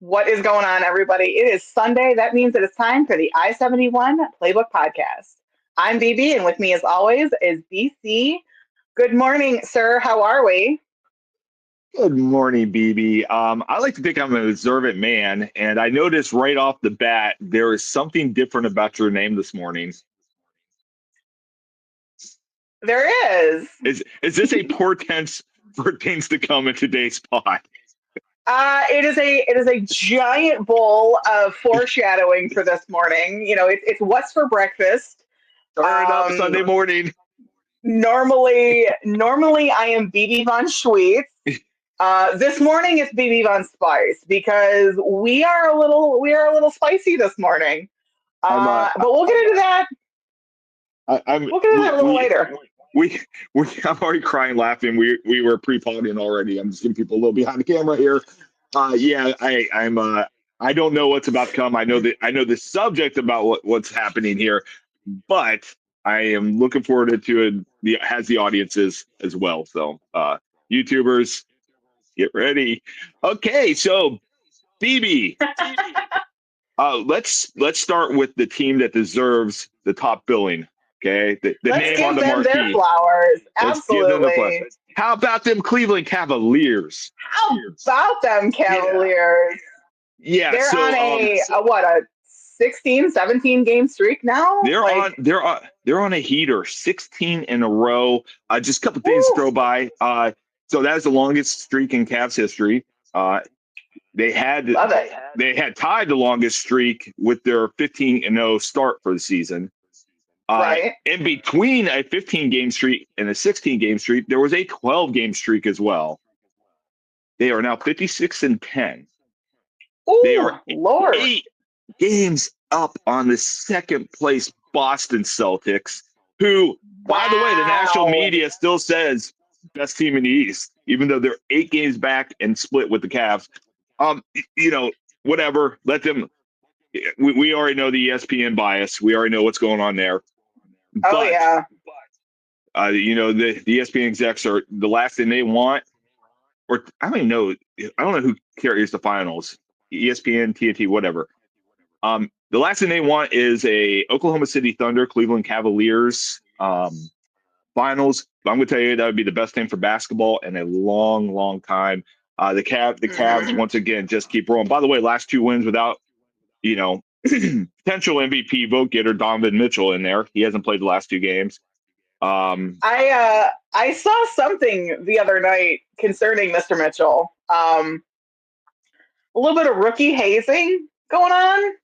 What is going on, everybody? It is Sunday. That means it is time for the I-71 Playbook Podcast. I'm Bebe, and with me, as always, is BC. Good morning, sir. How are we? Good morning, BB. I like to think I'm an observant man, and I noticed right off the bat there is something different about your name this morning. There is. Is this a portent for things to come in today's pod? It is a giant bowl of foreshadowing for this morning. It's what's for breakfast. Turn it up Sunday morning. Normally I am BB von Schweetz. This morning it's BB von Spice because we are a little spicy this morning. But we'll get into that. We'll get into that a little later. I'm already crying laughing. We were pre-podding already. I'm just giving people a little behind the camera here. I don't know what's about to come. I know the subject about what's happening here, but I am looking forward to it. Has the audiences as well. So YouTubers, get ready. Okay, so BB. Let's start with the team that deserves the top billing. Okay, the Let's name on the give them marquee. their flowers. Absolutely. How about them Cleveland Cavaliers? How about them Cavaliers? Yeah, they're on a 16, 17 game streak now. They're on a heater, 16 in a row. Just a couple things to throw by. So that is the longest streak in Cavs history. They had tied the longest streak with their 15-0 start for the season. Right. In between a 15-game streak and a 16-game streak, there was a 12-game streak as well. They are now 56-10. Ooh, they are Lord. 8 games up on the second place Boston Celtics, who, by the way, the national media still says best team in the East, even though they're 8 games back and split with the Cavs. Whatever. Let them. We already know the ESPN bias. We already know what's going on there. Yeah. The ESPN execs are the last thing they want, or I don't even know. I don't know who carries the finals. ESPN, TNT, whatever. The last thing they want is a Oklahoma City Thunder, Cleveland Cavaliers finals. I'm going to tell you that would be the best thing for basketball in a long, long time. The Cavs once again just keep rolling. By the way, last 2 wins without, potential MVP vote getter Donovan Mitchell in there. He hasn't played the last 2 games. I saw something the other night concerning Mr. Mitchell. A little bit of rookie hazing going on.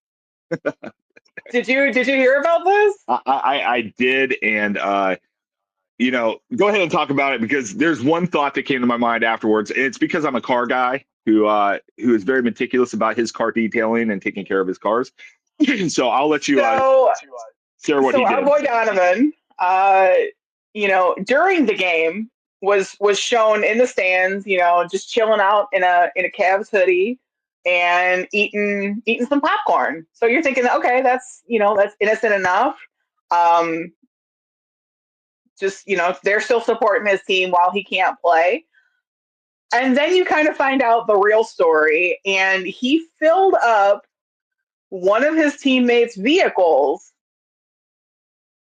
Did you hear about this? I did, and go ahead and talk about it because there's one thought that came to my mind afterwards. It's because I'm a car guy who is very meticulous about his car detailing and taking care of his cars. So I'll let you share what he did. Our boy Donovan, during the game was shown in the stands, just chilling out in a Cavs hoodie and eating some popcorn. So you're thinking, okay, that's innocent enough. They're still supporting his team while he can't play. And then you kind of find out the real story, and he filled up one of his teammates' vehicles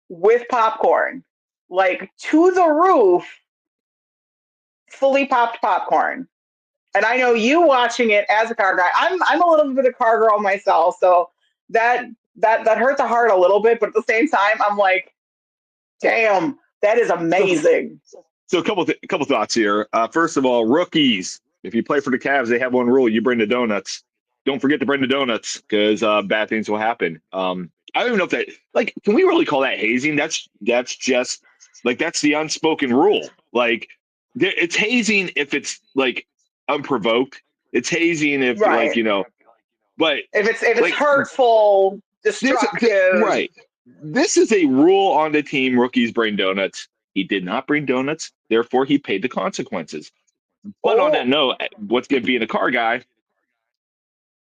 with popcorn, like to the roof, fully popped popcorn. And I know you watching it as a car guy. I'm a little bit of a car girl myself, so that hurt the heart a little bit. But at the same time, I'm like, damn, that is amazing. So a couple thoughts here. First of all, rookies. If you play for the Cavs, they have one rule: you bring the donuts. Don't forget to bring the donuts because bad things will happen. I don't even know if that can we really call that hazing? That's just that's the unspoken rule. It's hazing if it's unprovoked. It's hazing if right. But if it's hurtful, destructive. Right. This is a rule on the team. Rookies bring donuts. He did not bring donuts, therefore he paid the consequences. But on that note, what's good being a car guy?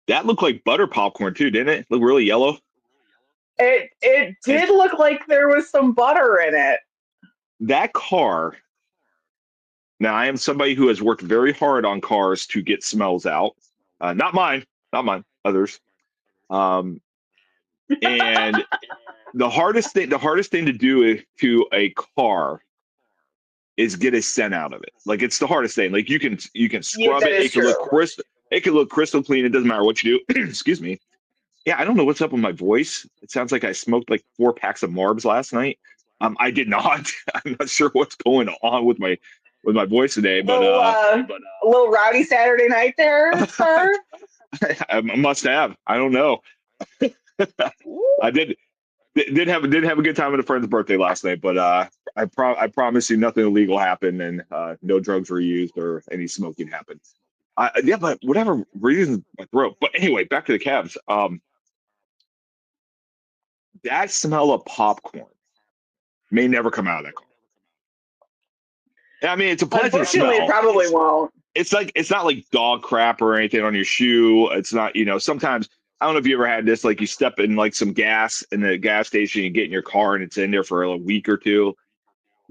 That looked like butter popcorn too, didn't it? Look really yellow. It did look like there was some butter in it. That car. Now I am somebody who has worked very hard on cars to get smells out. Not mine. not mine, others. And the hardest thing to do to a car is get a scent out of it. Like it's the hardest thing. Like you can Yeah, scrub that it. is true. It can look crystal clean. It doesn't matter what you do. Excuse me. Yeah, I don't know what's up with my voice. It sounds like I smoked like 4 packs of Marbs last night. I did not. I'm not sure what's going on with my voice today, but A little rowdy Saturday night there, sir. I must have. I don't know. I did have a good time at a friend's birthday last night, but I promise you nothing illegal happened and no drugs were used or any smoking happened. Yeah, but whatever reason my throat. But anyway, back to the Cavs. That smell of popcorn may never come out of that car. I mean, it's a pleasant Unfortunately, smell. it probably won't. It's not like dog crap or anything on your shoe. It's not, sometimes I don't know if you ever had this, like you step in like some gas in the gas station, you get in your car and it's in there for a week or two.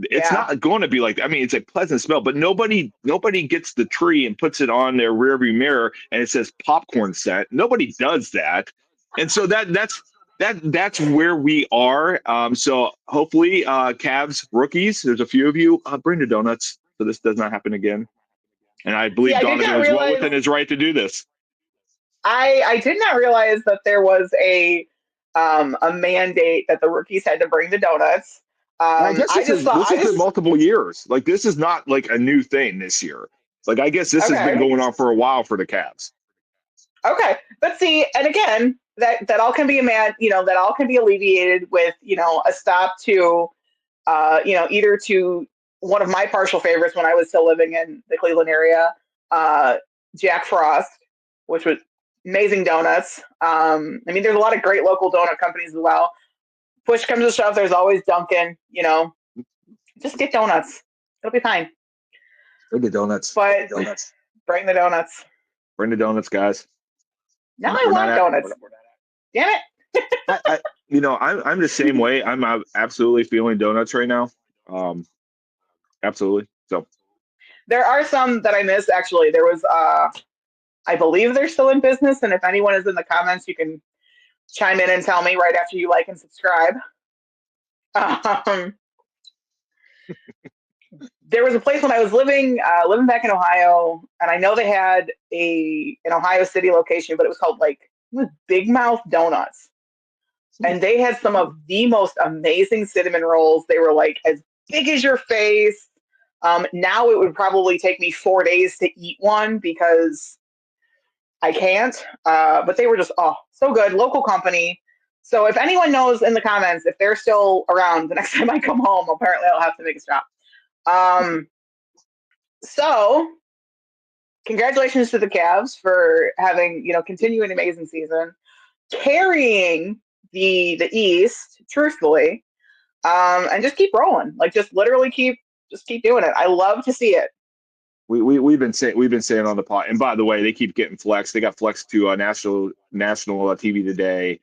It's Yeah. not going to be like, I mean, it's a pleasant smell, but nobody gets the tree and puts it on their rearview mirror and it says popcorn scent. Nobody does that. And so that's where we are. So hopefully, Cavs rookies, there's a few of you, bring the donuts so this does not happen again. And I believe I did Donovan not is well realize- within his right to do this. I did not realize that there was a mandate that the rookies had to bring the donuts. I guess I just thought this has been multiple years. Like this is not like a new thing this year. Like I guess this has been Okay. going on for a while for the Cavs. Okay, but see, and again, that all can be that all can be alleviated with a stop to either to one of my partial favorites when I was still living in the Cleveland area, Jack Frost, which was amazing donuts. I mean, there's a lot of great local donut companies as well. Push comes to shove, there's always Dunkin'. Just get donuts; it'll be fine. Bring the donuts. But bring the donuts. Bring the donuts, guys. Now I want donuts. Damn it! I'm the same way. I'm absolutely feeling donuts right now. Absolutely. So there are some that I miss. Actually, there was. I believe they're still in business, and if anyone is in the comments, you can chime in and tell me right after you like and subscribe. There was a place when I was living back in Ohio, and I know they had an Ohio City location, but it was called Big Mouth Donuts. And they had some of the most amazing cinnamon rolls. They were like as big as your face. Now it would probably take me 4 days to eat one because I can't. But they were just, so good. Local company. So if anyone knows in the comments, if they're still around the next time I come home, apparently I'll have to make a stop. So congratulations to the Cavs for having, continuing amazing season, carrying the East, truthfully, and just keep rolling. Just literally keep doing it. I love to see it. We've been saying on the pod, and by the way, they keep getting flexed. They got flexed to national TV today.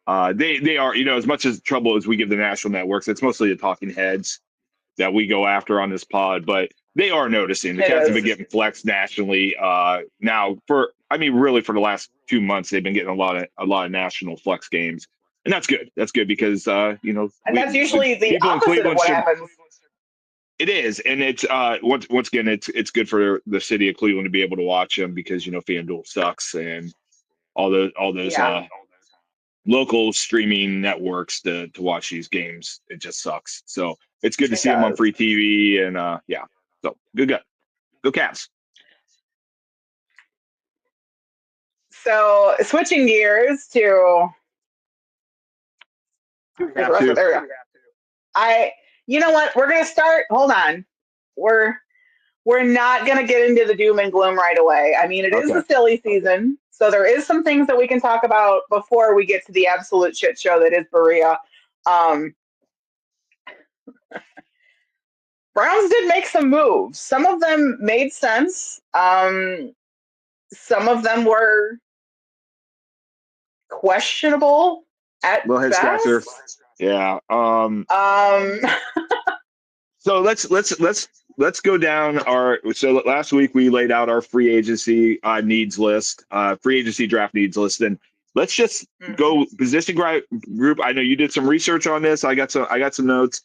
They are, as much as trouble as we give the national networks, it's mostly the talking heads that we go after on this pod, but they are noticing the Cavs have been getting flexed nationally. Now really for the last 2 months, they've been getting a lot of national flex games, and that's good. That's good because and that's usually the opposite of what happens. It is, and it's once again, it's good for the city of Cleveland to be able to watch them because FanDuel sucks and all those local streaming networks to watch these games. It just sucks. So it's good to see them on free TV, and so go Cavs. So switching gears to there we go. You know what? We're gonna start. Hold on. We're not gonna get into the doom and gloom right away. I mean, it is the silly season, so there is some things that we can talk about before we get to the absolute shit show that is Berea. Browns did make some moves. Some of them made sense. Some of them were questionable at best. Scratcher. Yeah. So let's let's go down our. So last week we laid out our free agency needs list, free agency draft needs list, and let's just go position group. I know you did some research on this. I got some notes.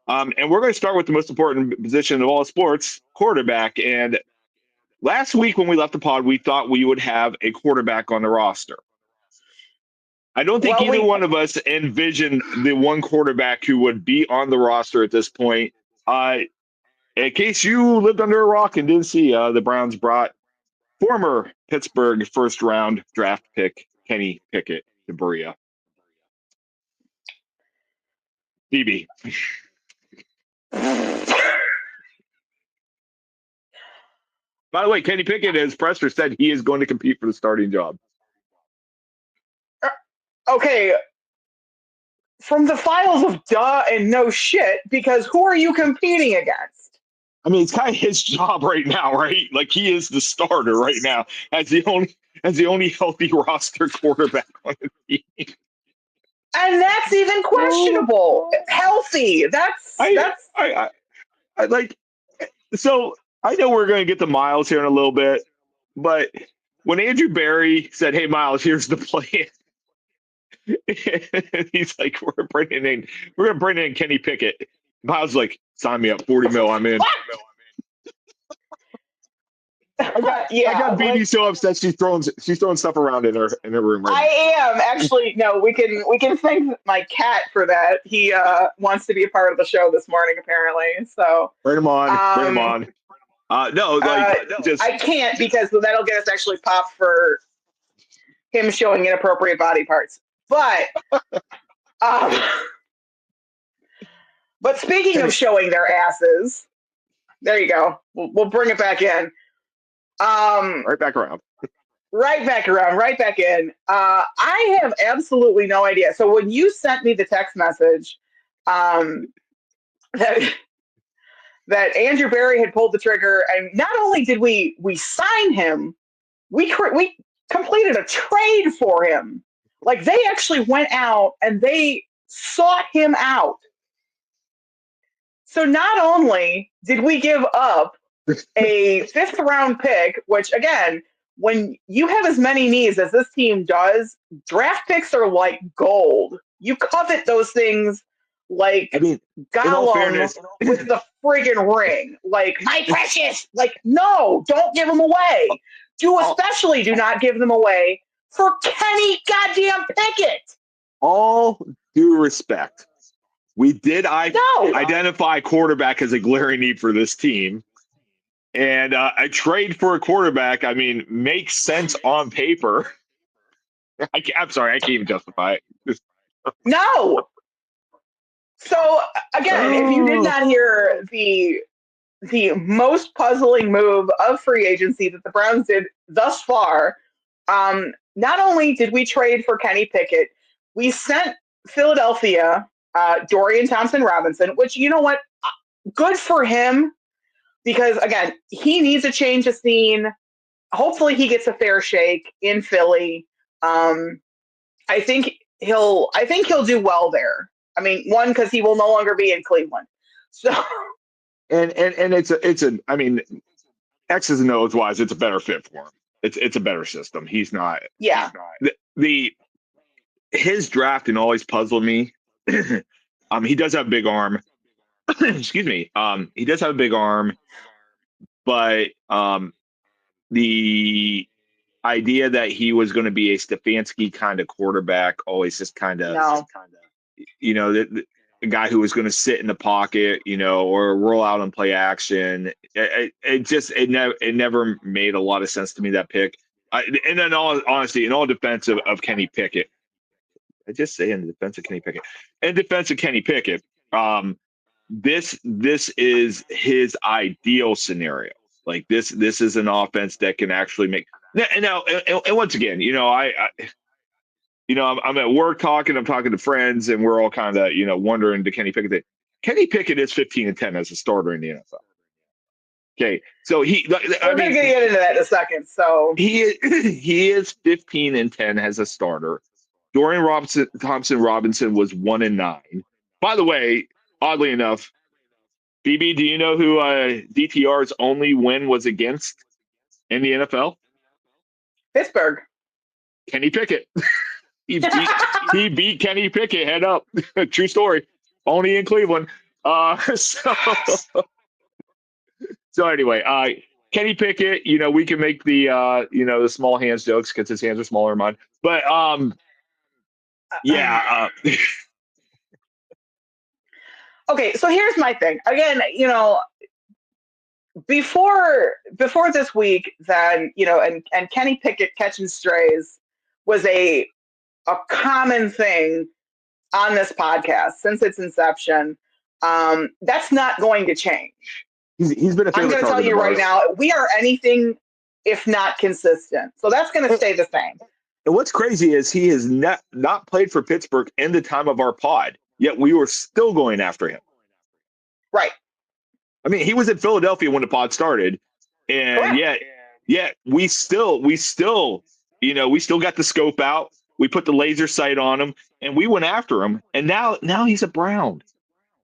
And we're going to start with the most important position of all sports, quarterback. And last week when we left the pod, we thought we would have a quarterback on the roster. I don't think either one of us envisioned the one quarterback who would be on the roster at this point. In case you lived under a rock and didn't see, the Browns brought former Pittsburgh first-round draft pick Kenny Pickett to Berea. Bebe. By the way, Kenny Pickett, as Presser said, he is going to compete for the starting job. Okay. From the files of duh and no shit, because who are you competing against? I mean, it's kind of his job right now, right? Like, he is the starter right now as the only healthy roster quarterback on the team. And that's even questionable. Healthy. I like. So I know we're going to get to Myles here in a little bit, but when Andrew Berry said, "Hey, Myles, here's the plan," he's like, "We're going to bring in Kenny Pickett." Myles was like, "Sign me up, 40 mil, I'm in." I got Bebe so upset she's throwing stuff around in her room right now. I am actually. No, we can thank my cat for that. He wants to be a part of the show this morning, apparently. So bring him on. Bring him on. Just I can't, because that'll get us actually popped for him showing inappropriate body parts. But but speaking of showing their asses, there you go. We'll bring it back in. Right back around. Right back around. Right back in. I have absolutely no idea. So when you sent me the text message, that Andrew Berry had pulled the trigger, and not only did we sign him, we completed a trade for him. Like, they actually went out and they sought him out. So not only did we give up a 5th round pick, which, again, when you have as many needs as this team does, draft picks are like gold. You covet those things like Gollum with the friggin' ring. Like, my precious! Like, no, don't give them away. Especially do not give them away for Kenny goddamn Pickett. All due respect, we did identify quarterback as a glaring need for this team. And a trade for a quarterback, I mean, makes sense on paper. I'm sorry, I can't even justify it. No! So, again, if you did not hear the most puzzling move of free agency that the Browns did thus far, not only did we trade for Kenny Pickett, we sent Philadelphia Dorian Thompson-Robinson, which, you know what? Good for him, because, again, he needs a change of scene. Hopefully he gets a fair shake in Philly. I think he'll do well there. I mean, one, because he will no longer be in Cleveland. So, and it's I mean, X's and O's wise, it's a better fit for him. It's a better system. He's not. Yeah. His drafting always puzzled me. He does have a big arm. Excuse me. He does have a big arm, but the idea that he was going to be a Stefanski kind of quarterback always just kind of, the guy who was going to sit in the pocket, or roll out and play action. It never made a lot of sense to me, that pick. And then, honestly, in all defense of Kenny Pickett, I just say in defense of Kenny Pickett, this is his ideal scenario. Like, this is an offense that can actually make. And once again, I'm at work I'm talking to friends, and we're all kind of, wondering to Kenny Pickett. Kenny Pickett is 15-10 as a starter in the NFL. Okay, so we're going to get into that in a second. So he is 15-10 as a starter. Dorian Thompson-Robinson was 1-9. By the way, oddly enough, BB, do you know who DTR's only win was against in the NFL? Pittsburgh. Kenny Pickett. He beat Kenny Pickett head up. True story. Only in Cleveland. So anyway, Kenny Pickett, we can make the small hands jokes because his hands are smaller than mine. But yeah. Okay, so here's my thing. Again, before this week, then and Kenny Pickett catching strays was a common thing on this podcast since its inception. That's not going to change. He's been a favorite. I'm going to tell you right now, we are anything if not consistent. So that's going to stay the same. And what's crazy is he has not played for Pittsburgh in the time of our pod, yet we were still going after him. Right. I mean, he was in Philadelphia when the pod started, and yet we still got the scope out. We put the laser sight on him, and we went after him. And now he's a Brown.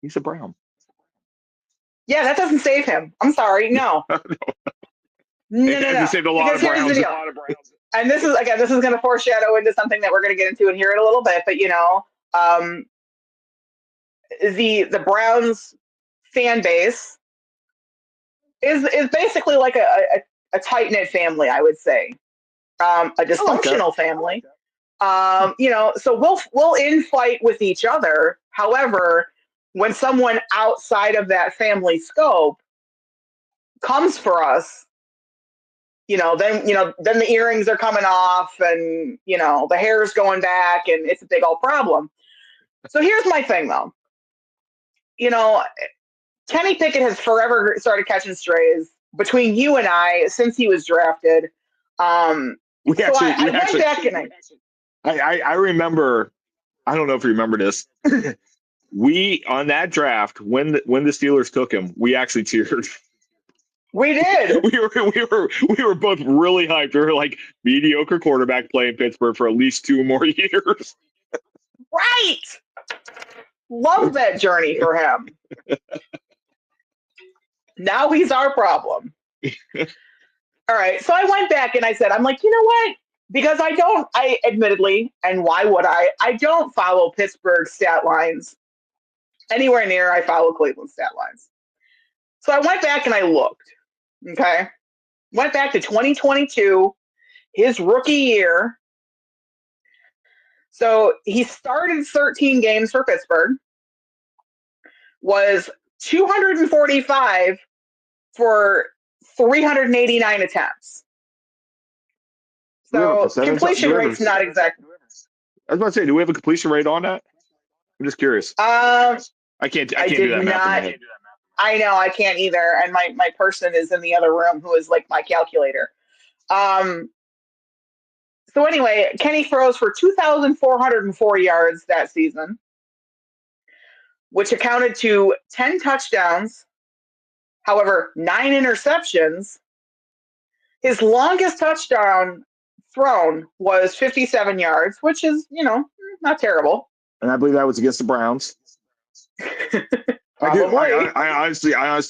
He's a Brown. Yeah, that doesn't save him. I'm sorry. No. No. He saved a lot of Browns. And this is going to foreshadow into something that we're going to get into here in a little bit. But the Browns fan base is basically like a tight knit family, I would say, a dysfunctional family. So we'll infight with each other. However, when someone outside of that family scope comes for us, then the earrings are coming off and, the hair's going back and it's a big old problem. So here's my thing though. Kenny Pickett has forever started catching strays between you and I since he was drafted. I remember, I don't know if you remember this. We, on that draft, when the Steelers took him, we actually cheered. We did. We were both really hyped. We were like, mediocre quarterback playing Pittsburgh for at least 2 more years. Right. Love that journey for him. Now he's our problem. All right. So I went back and I said, I'm like, you know what? Because I admittedly, and why would I don't follow Pittsburgh stat lines anywhere near I follow Cleveland stat lines. So I went back and I looked. Okay. Went back to 2022, his rookie year. So he started 13 games for Pittsburgh, was 245 for 389 attempts. So completion rate's not exactly. I was about to say, do we have a completion rate on that? I'm just curious. I can't do that math. I know I can't either, and my person is in the other room who is like my calculator. So anyway, Kenny throws for 2,404 yards that season, which accounted to 10 touchdowns. However, 9 interceptions. His longest touchdown thrown was 57 yards, which is, not terrible. And I believe that was against the Browns. I honestly, I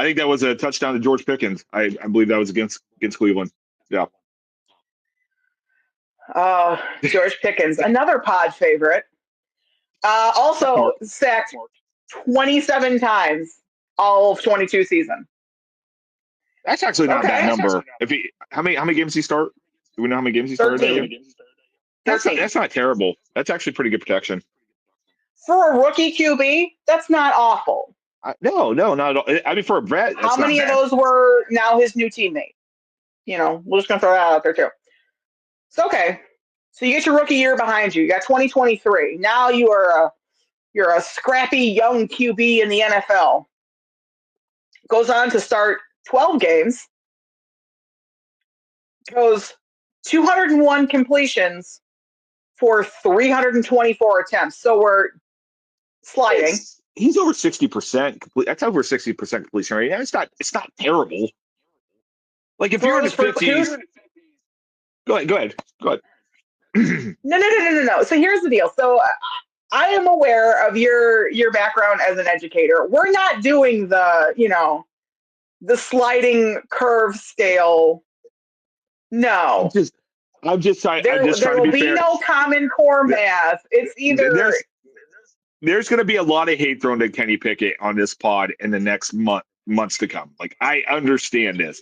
think that was a touchdown to George Pickens. I believe that was against Cleveland. Yeah. George Pickens, another pod favorite. Also sacked 27 times all of 22 season. That's actually not a bad number. How many games did he start? Do we know how many games he started? 13. That's not terrible. That's actually pretty good protection. For a rookie QB, that's not awful. No, not at all. I mean, for a vet, how many of those were now his new teammate? We're just going to throw that out there too. So, okay. So you get your rookie year behind you. You got 2023. Now you're a scrappy young QB in the NFL. Goes on to start 12 games. Goes 201 completions for 324 attempts. So we're sliding. He's over 60% complete. That's over 60% completion rate. It's not terrible. Like if you're in the 50s. Go ahead. No. So here's the deal. So I am aware of your background as an educator. We're not doing the sliding curve scale. I'm No. just I'm just trying There there to will be be fair. no common core Th- math. It's either there's going to be a lot of hate thrown to Kenny Pickett on this pod in the next months to come. Like, I understand this.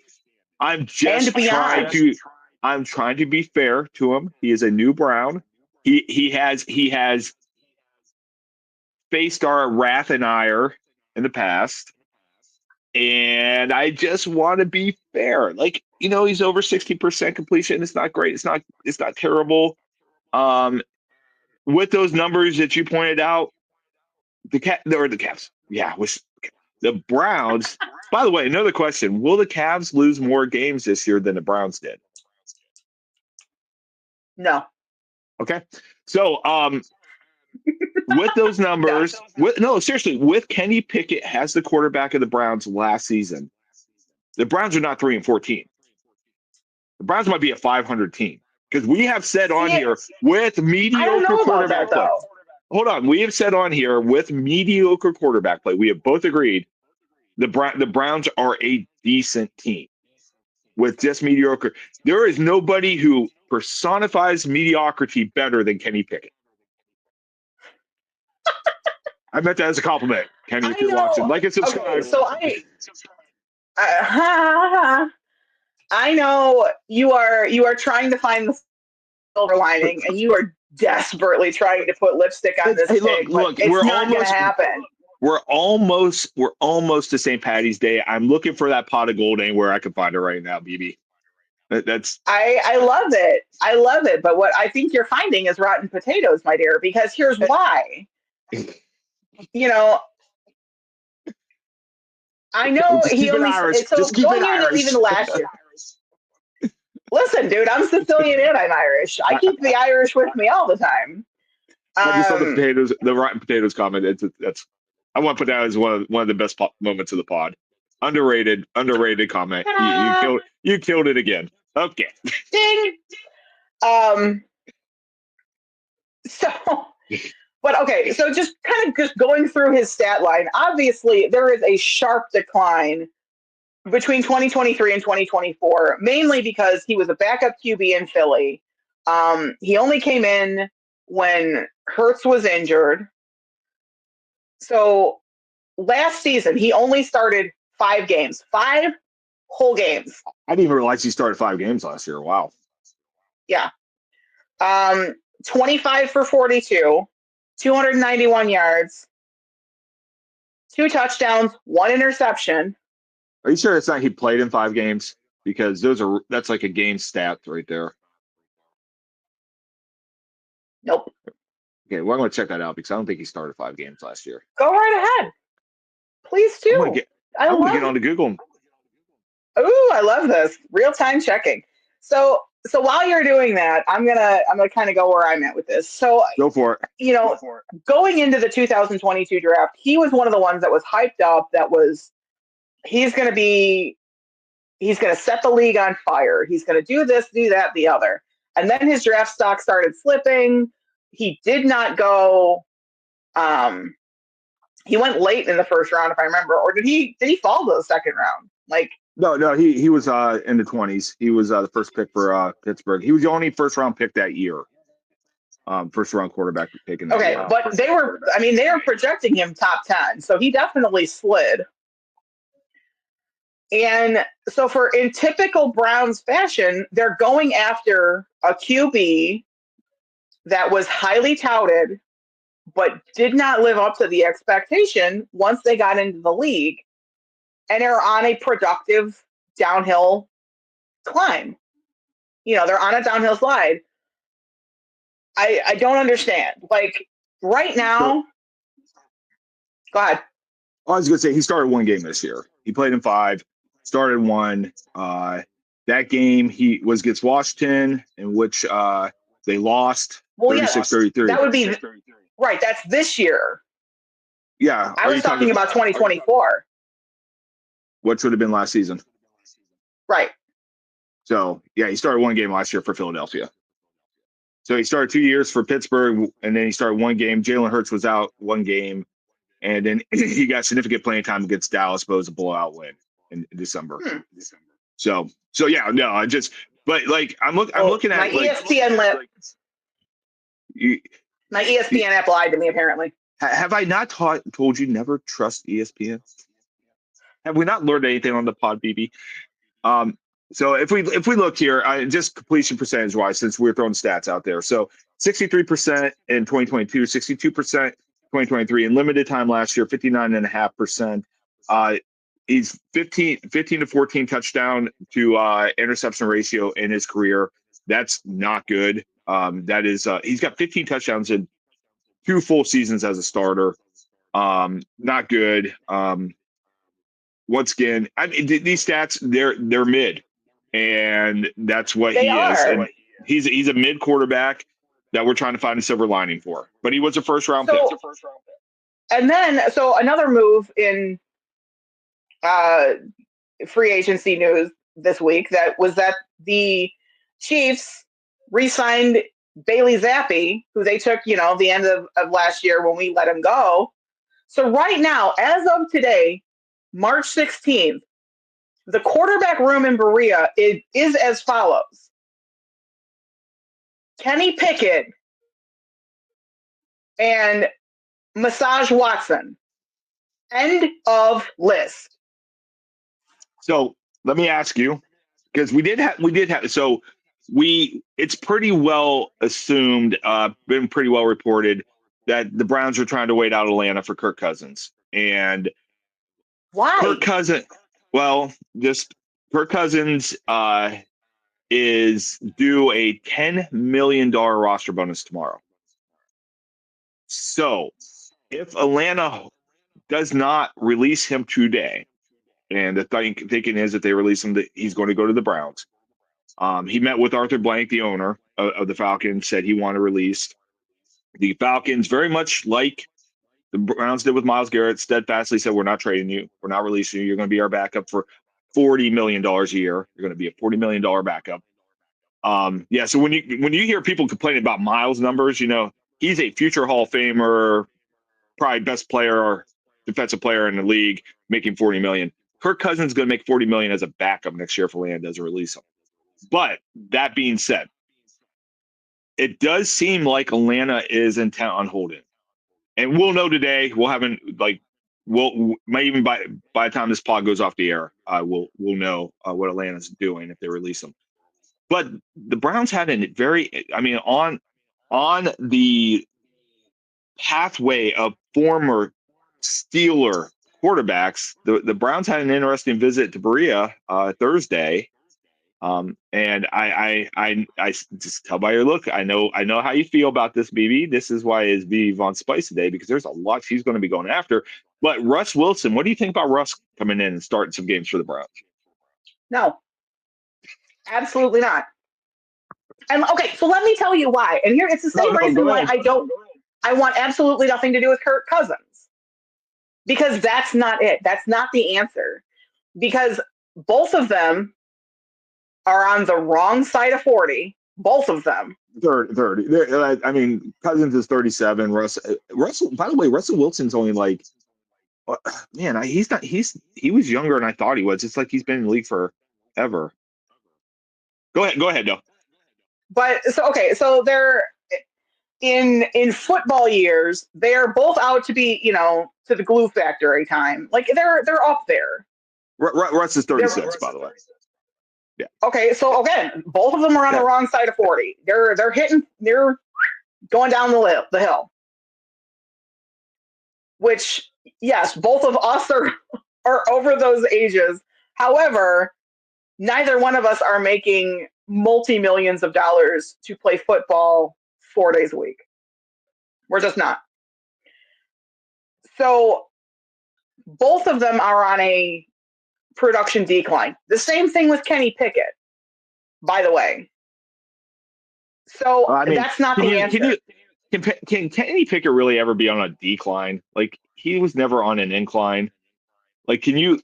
I'm and just trying beyond. to I'm trying to be fair to him. He is a new Brown. He has faced our wrath and ire in the past. And I just want to be fair. Like, he's over 60% completion. It's not great. It's not terrible. Um, with those numbers that you pointed out, the Cavs. Yeah, was the Browns. By the way, another question: will the Cavs lose more games this year than the Browns did? No. Okay, so with those No. numbers, no, seriously, with Kenny Pickett as the quarterback of the Browns last season, the Browns are not 3-14. The Browns might be a 500 team because we have said on See, here with I don't mediocre know about quarterback that play. though. Hold on, we have said on here with mediocre quarterback play. We have both agreed the Browns are a decent team with just mediocre. There is nobody who personifies mediocrity better than Kenny Pickett. I meant that as a compliment, Kenny. I If you're watching, know. like and Okay, subscribe. so I know you are trying to find the silver lining, and you are desperately trying to put lipstick on this Hey, pig, but look, it's not going to happen. we're almost to St. Patty's Day. I'm looking for that pot of gold anywhere I can find it right now, Bebe. That's I love it. I love it. But what I think you're finding is rotten potatoes, my dear, because here's why. You know, I know just he keep it only Irish. so Just keep it going into Irish. even last year. Listen, dude, I'm Sicilian and I'm Irish. I keep the Irish with me all the time. I just saw the Um, potatoes, the rotten potatoes comment. That's I want to put that as one of the best moments of the pod. Underrated comment. You killed it again. Okay. ding. Um, so, but okay, so just kind of just going through his stat line. Obviously, there is a sharp decline between 2023 and 2024, mainly because he was a backup QB in Philly. He only came in when Hurts was injured. So last season, he only started 5 games, 5 whole games. I didn't even realize he started 5 games last year. Wow. Yeah. Um, 25 for 42, 291 yards, 2 touchdowns, 1 interception. Are you sure it's not he played in 5 games? Because that's like a game stat right there. Nope. Okay, well, I'm going to check that out because I don't think he started 5 games last year. Go right ahead. Please I'm going do. to get on love to Google. Ooh, I love this. Real time checking. So while you're doing that, I'm gonna kind of go where I'm at with this. So, Go for it. going into the 2022 draft, he was one of the ones that was hyped up. He's gonna be he's gonna set the league on fire. He's gonna do this, do that, the other. And then his draft stock started slipping. He did not go. Um, he went late in the first round, if I remember, or did he fall to the second round? Like, No, he was in the 20s. He was the first pick for Pittsburgh. He was the only first round pick that year. First round quarterback pick in that okay, year. but they were projecting him top 10, so he definitely slid. And so, in typical Browns fashion, they're going after a QB that was highly touted, but did not live up to the expectation once they got into the league and are on a productive downhill climb. They're on a downhill slide. I don't understand. Like, right So, now, go ahead. I was going to say he started 1 game this year. He played in 5, started 1. That game he was against Washington, in which they lost Well, yeah, 36-33. that would be right. That's this year. Yeah. I was talking about 2024. What should have been last season. Right. So, yeah, he started 1 game last year for Philadelphia. So he started 2 years for Pittsburgh, and then he started one game. Jalen Hurts was out one game, and then he got significant playing time against Dallas, but it was a blowout win in December. So yeah, no, I just, but like I'm looking my at like ESPN my ESPN app lied to me apparently. Have I not told you never trust ESPN? Have we not learned anything on the pod, Bebe? So if we look here, just completion percentage wise, since we're throwing stats out there, so 63% in 2022, 62% 2023, in limited time last year, 59.5%. He's 15 to 14 touchdown to interception ratio in his career. That's not good. That is, he's got 15 touchdowns in 2 full seasons as a starter. Not good. Once again, I mean, these stats, they're mid, and that's what They he are. is. And he's a mid quarterback that we're trying to find a silver lining for. But he was a first round pick. And then, so another move in free agency news this week that the Chiefs re-signed Bailey Zappi, who they took, the end of last year when we let him go. So right now, as of today, March 16th, the quarterback room in Berea is as follows. Kenny Pickett and Massage Watson. End of list. So let me ask you, because it's pretty well assumed, been pretty well reported that the Browns are trying to wait out Atlanta for Kirk Cousins. And why? Kirk Cousins is due a $10 million roster bonus tomorrow. So if Atlanta does not release him today, and the thinking is that they release him, that he's going to go to the Browns. He met with Arthur Blank, the owner of the Falcons, said he wanted released. The Falcons, very much like the Browns did with Myles Garrett, steadfastly said, we're not trading you. We're not releasing you. You're going to be our backup for $40 million a year. You're going to be a $40 million backup. Yeah, so when you hear people complaining about Myles numbers, he's a future Hall of Famer, probably best player or defensive player in the league, making $40 million. Kirk Cousins is going to make $40 million as a backup next year if Atlanta doesn't release him. But that being said, it does seem like Atlanta is intent on holding. And we'll know today. We'll have might even by the time this pod goes off the air, we'll know what Atlanta's doing if they release them. But the Browns had on the pathway of former Steeler quarterbacks, the Browns had an interesting visit to Berea Thursday. And I just tell by your look, I know how you feel about this, Bebe. This is why it's Bebe Von Spice today, because there's a lot she's going to be going after. But Russ Wilson, what do you think about Russ coming in and starting some games for the Browns? No, absolutely not. And okay, so let me tell you why. And here it's the same reason why I want absolutely nothing to do with Kirk Cousins. Because that's not it. That's not the answer. Because both of them are on the wrong side of 40. Both of them. 30. I mean, Cousins is 37. Russell, by the way, Russell Wilson's only like, man, he was younger than I thought he was. It's like he's been in the league forever. Go ahead, though. But so they're in football years, they're both out to be, to the glue factory time. Like they're up there. Russ is 36, by the way. Yeah. Okay, so again, both of them are on the wrong side of 40. They're going down the hill. Which, yes, both of us are over those ages. However, neither one of us are making multi-millions of dollars to play football 4 days a week. We're just not. So both of them are on a production decline. The same thing with Kenny Pickett, by the way. So that's not the answer. Can Kenny Pickett really ever be on a decline? Like, he was never on an incline. Like, can you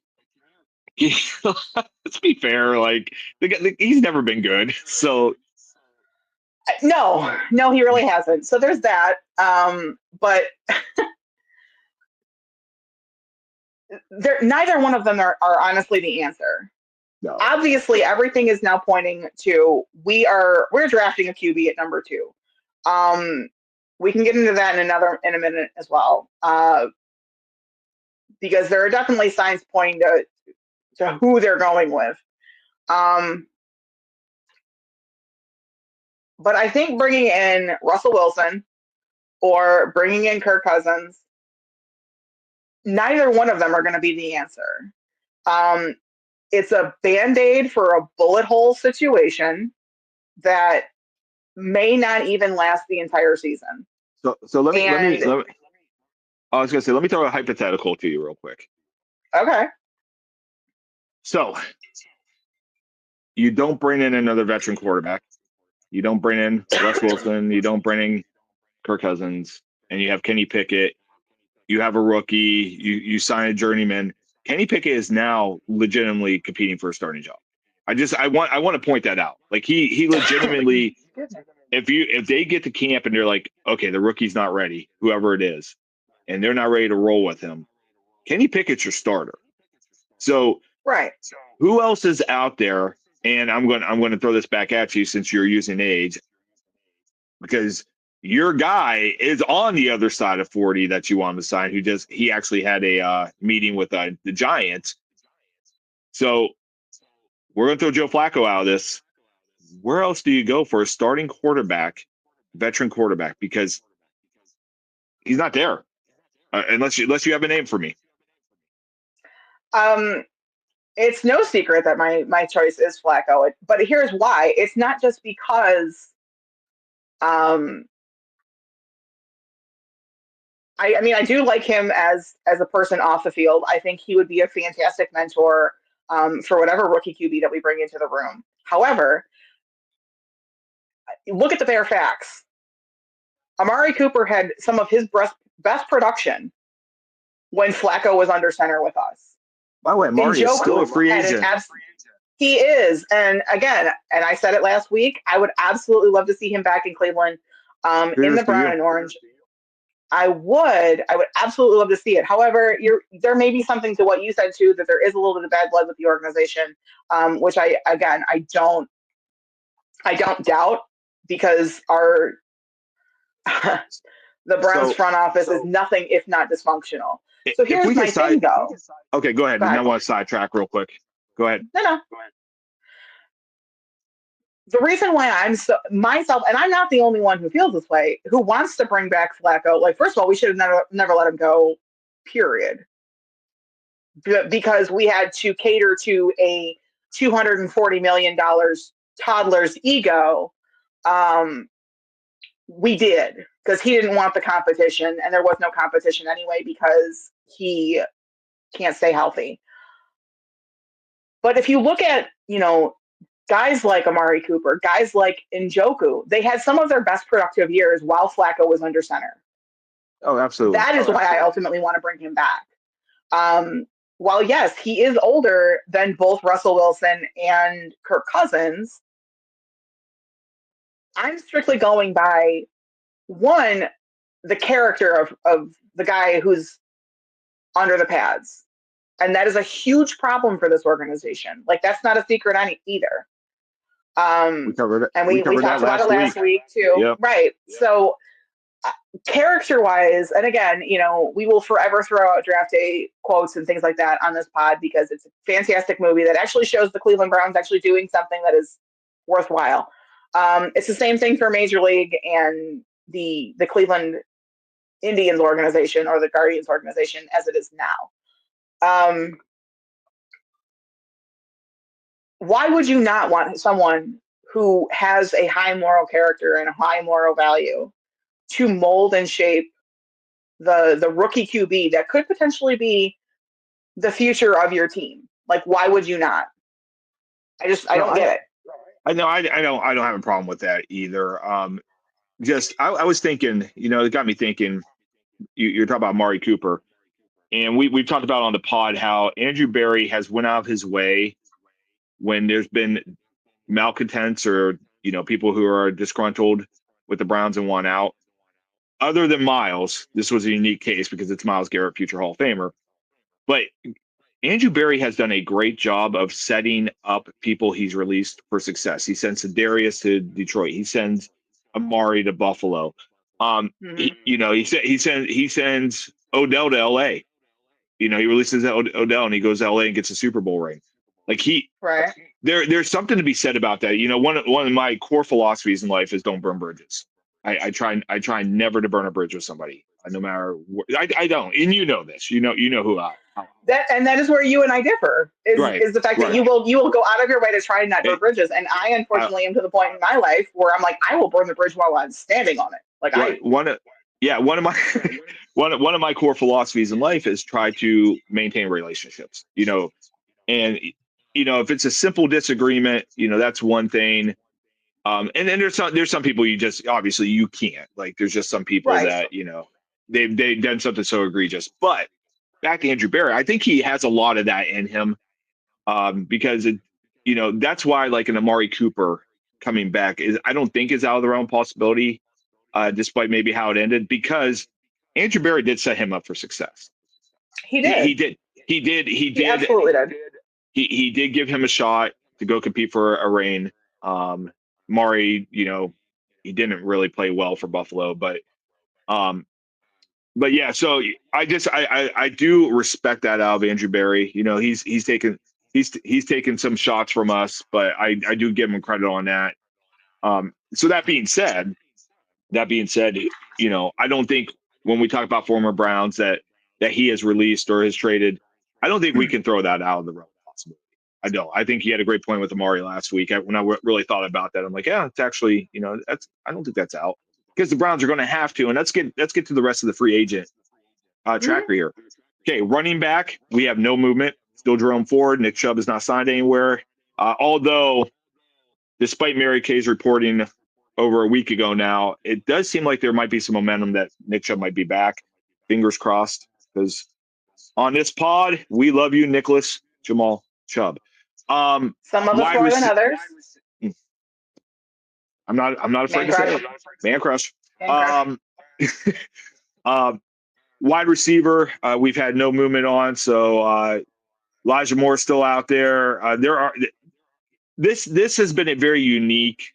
let's be fair, like he's never been good. So No, he really hasn't. So there's that. But neither one of them are honestly the answer. No. Obviously, everything is now pointing to we're drafting a QB at number 2. We can get into that in a minute as well, because there are definitely signs pointing to who they're going with. But I think bringing in Russell Wilson or bringing in Kirk Cousins, neither one of them are going to be the answer. It's a Band-Aid for a bullet hole situation that may not even last the entire season. So let me I was going to say, let me throw a hypothetical to you real quick. Okay. So you don't bring in another veteran quarterback. You don't bring in Russ Wilson. You don't bring in Kirk Cousins, and you have Kenny Pickett. You have a rookie. You sign a journeyman. Kenny Pickett is now legitimately competing for a starting job. I want to point that out. Like he legitimately, if they get to camp and they're like, okay, the rookie's not ready, whoever it is, and they're not ready to roll with him, Kenny Pickett's your starter. So right. Who else is out there? And I'm going to throw this back at you since you're using age, because your guy is on the other side of 40 that you want to sign. He actually had a meeting with the Giants. So we're going to throw Joe Flacco out of this. Where else do you go for a starting quarterback, veteran quarterback? Because he's not there, unless you have a name for me. It's no secret that my choice is Flacco, but here's why. It's not just because I mean, I do like him as a person off the field. I think he would be a fantastic mentor for whatever rookie QB that we bring into the room. However, look at the bare facts. Amari Cooper had some of his best production when Flacco was under center with us. By the way, Amari is still a free agent. He is. And again, and I said it last week, I would absolutely love to see him back in Cleveland in the brown and orange. I would absolutely love to see it. However, there may be something to what you said too, that there is a little bit of bad blood with the organization, which I don't doubt, because the Browns front office is nothing if not dysfunctional. So here's my thing, though. Okay, go ahead. I want to sidetrack real quick. Go ahead. No. Go ahead. The reason why I'm myself, and I'm not the only one who feels this way, who wants to bring back Flacco. Like, first of all, we should have never let him go, period. Because we had to cater to a $240 million toddler's ego. We did, because he didn't want the competition, and there was no competition anyway because he can't stay healthy. But if you look at, guys like Amari Cooper, guys like Njoku, they had some of their best productive years while Flacco was under center. Oh, absolutely. That is why I ultimately want to bring him back. While, yes, he is older than both Russell Wilson and Kirk Cousins, I'm strictly going by, one, the character of the guy who's under the pads. And that is a huge problem for this organization. Like, that's not a secret either. We covered it. And we talked about it last week too. Yep. Right. Yep. So character-wise, and again, we will forever throw out draft day quotes and things like that on this pod, because it's a fantastic movie that actually shows the Cleveland Browns actually doing something that is worthwhile. It's the same thing for Major League and the Cleveland Indians organization, or the Guardians organization, as it is now. Why would you not want someone who has a high moral character and a high moral value to mold and shape the rookie QB that could potentially be the future of your team? Like, why would you not? I don't get it. I don't have a problem with that either. I was thinking, it got me thinking, you're talking about Amari Cooper, and we've talked about on the pod how Andrew Berry has went out of his way when there's been malcontents or, people who are disgruntled with the Browns and want out. Other than Myles, this was a unique case because it's Myles Garrett, future Hall of Famer. But Andrew Berry has done a great job of setting up people he's released for success. He sends Darius to Detroit. He sends Amari to Buffalo. He sends Odell to L.A. He releases Odell and he goes to LA and gets a Super Bowl ring. Like Right. There's something to be said about that. One of my core philosophies in life is don't burn bridges. I try never to burn a bridge with somebody, no matter what. I don't, and this. You know who I. That is where you and I differ. Is the fact that you will go out of your way to try and not burn bridges, and I unfortunately am to the point in my life where I'm like, I will burn the bridge while I'm standing on it. Like one of my one of my core philosophies in life is try to maintain relationships. And if it's a simple disagreement, that's one thing. And then there's some people you just obviously you can't. Like there's just some people that they've done something so egregious. But back to Andrew Berry, I think he has a lot of that in him, because that's why like an Amari Cooper coming back I don't think is out of the realm of possibility, despite maybe how it ended, because Andrew Berry did set him up for success. He did. He absolutely did. He did give him a shot to go compete for a reign. Mari, he didn't really play well for Buffalo, but yeah. So I do respect that out of Andrew Berry. He's taken some shots from us, but I do give him credit on that. So that being said, I don't think when we talk about former Browns that he has released or has traded, I don't think we can throw that out of the realm of possibility. I don't. I think he had a great point with Amari last week. When I really thought about that, I'm like, yeah, it's actually, I don't think that's out, because the Browns are going to have to. And let's get to the rest of the free agent tracker here. Okay, running back, we have no movement. Still Jerome Ford. Nick Chubb is not signed anywhere. Although, despite Mary Kay's reporting over a week ago now, it does seem like there might be some momentum that Nick Chubb might be back. Fingers crossed, because on this pod, we love you, Nicholas Jamal Chubb. Some of us more than others. I'm not afraid to say it. Man crush. Wide receiver, we've had no movement on. So Elijah Moore is still out there. This has been a very unique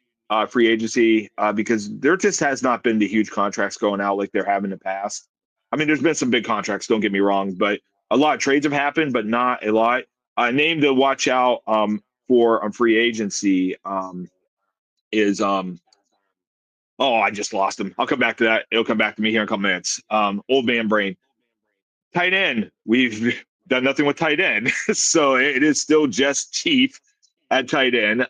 free agency because there just has not been the huge contracts going out like there have in the past. I mean, there's been some big contracts, don't get me wrong, but a lot of trades have happened, but not a lot. Name to watch out for on free agency is I just lost him. I'll come back to that. It'll come back to me here in a couple minutes. Old man brain. Tight end. We've done nothing with tight end. So it is still just Chief at tight end.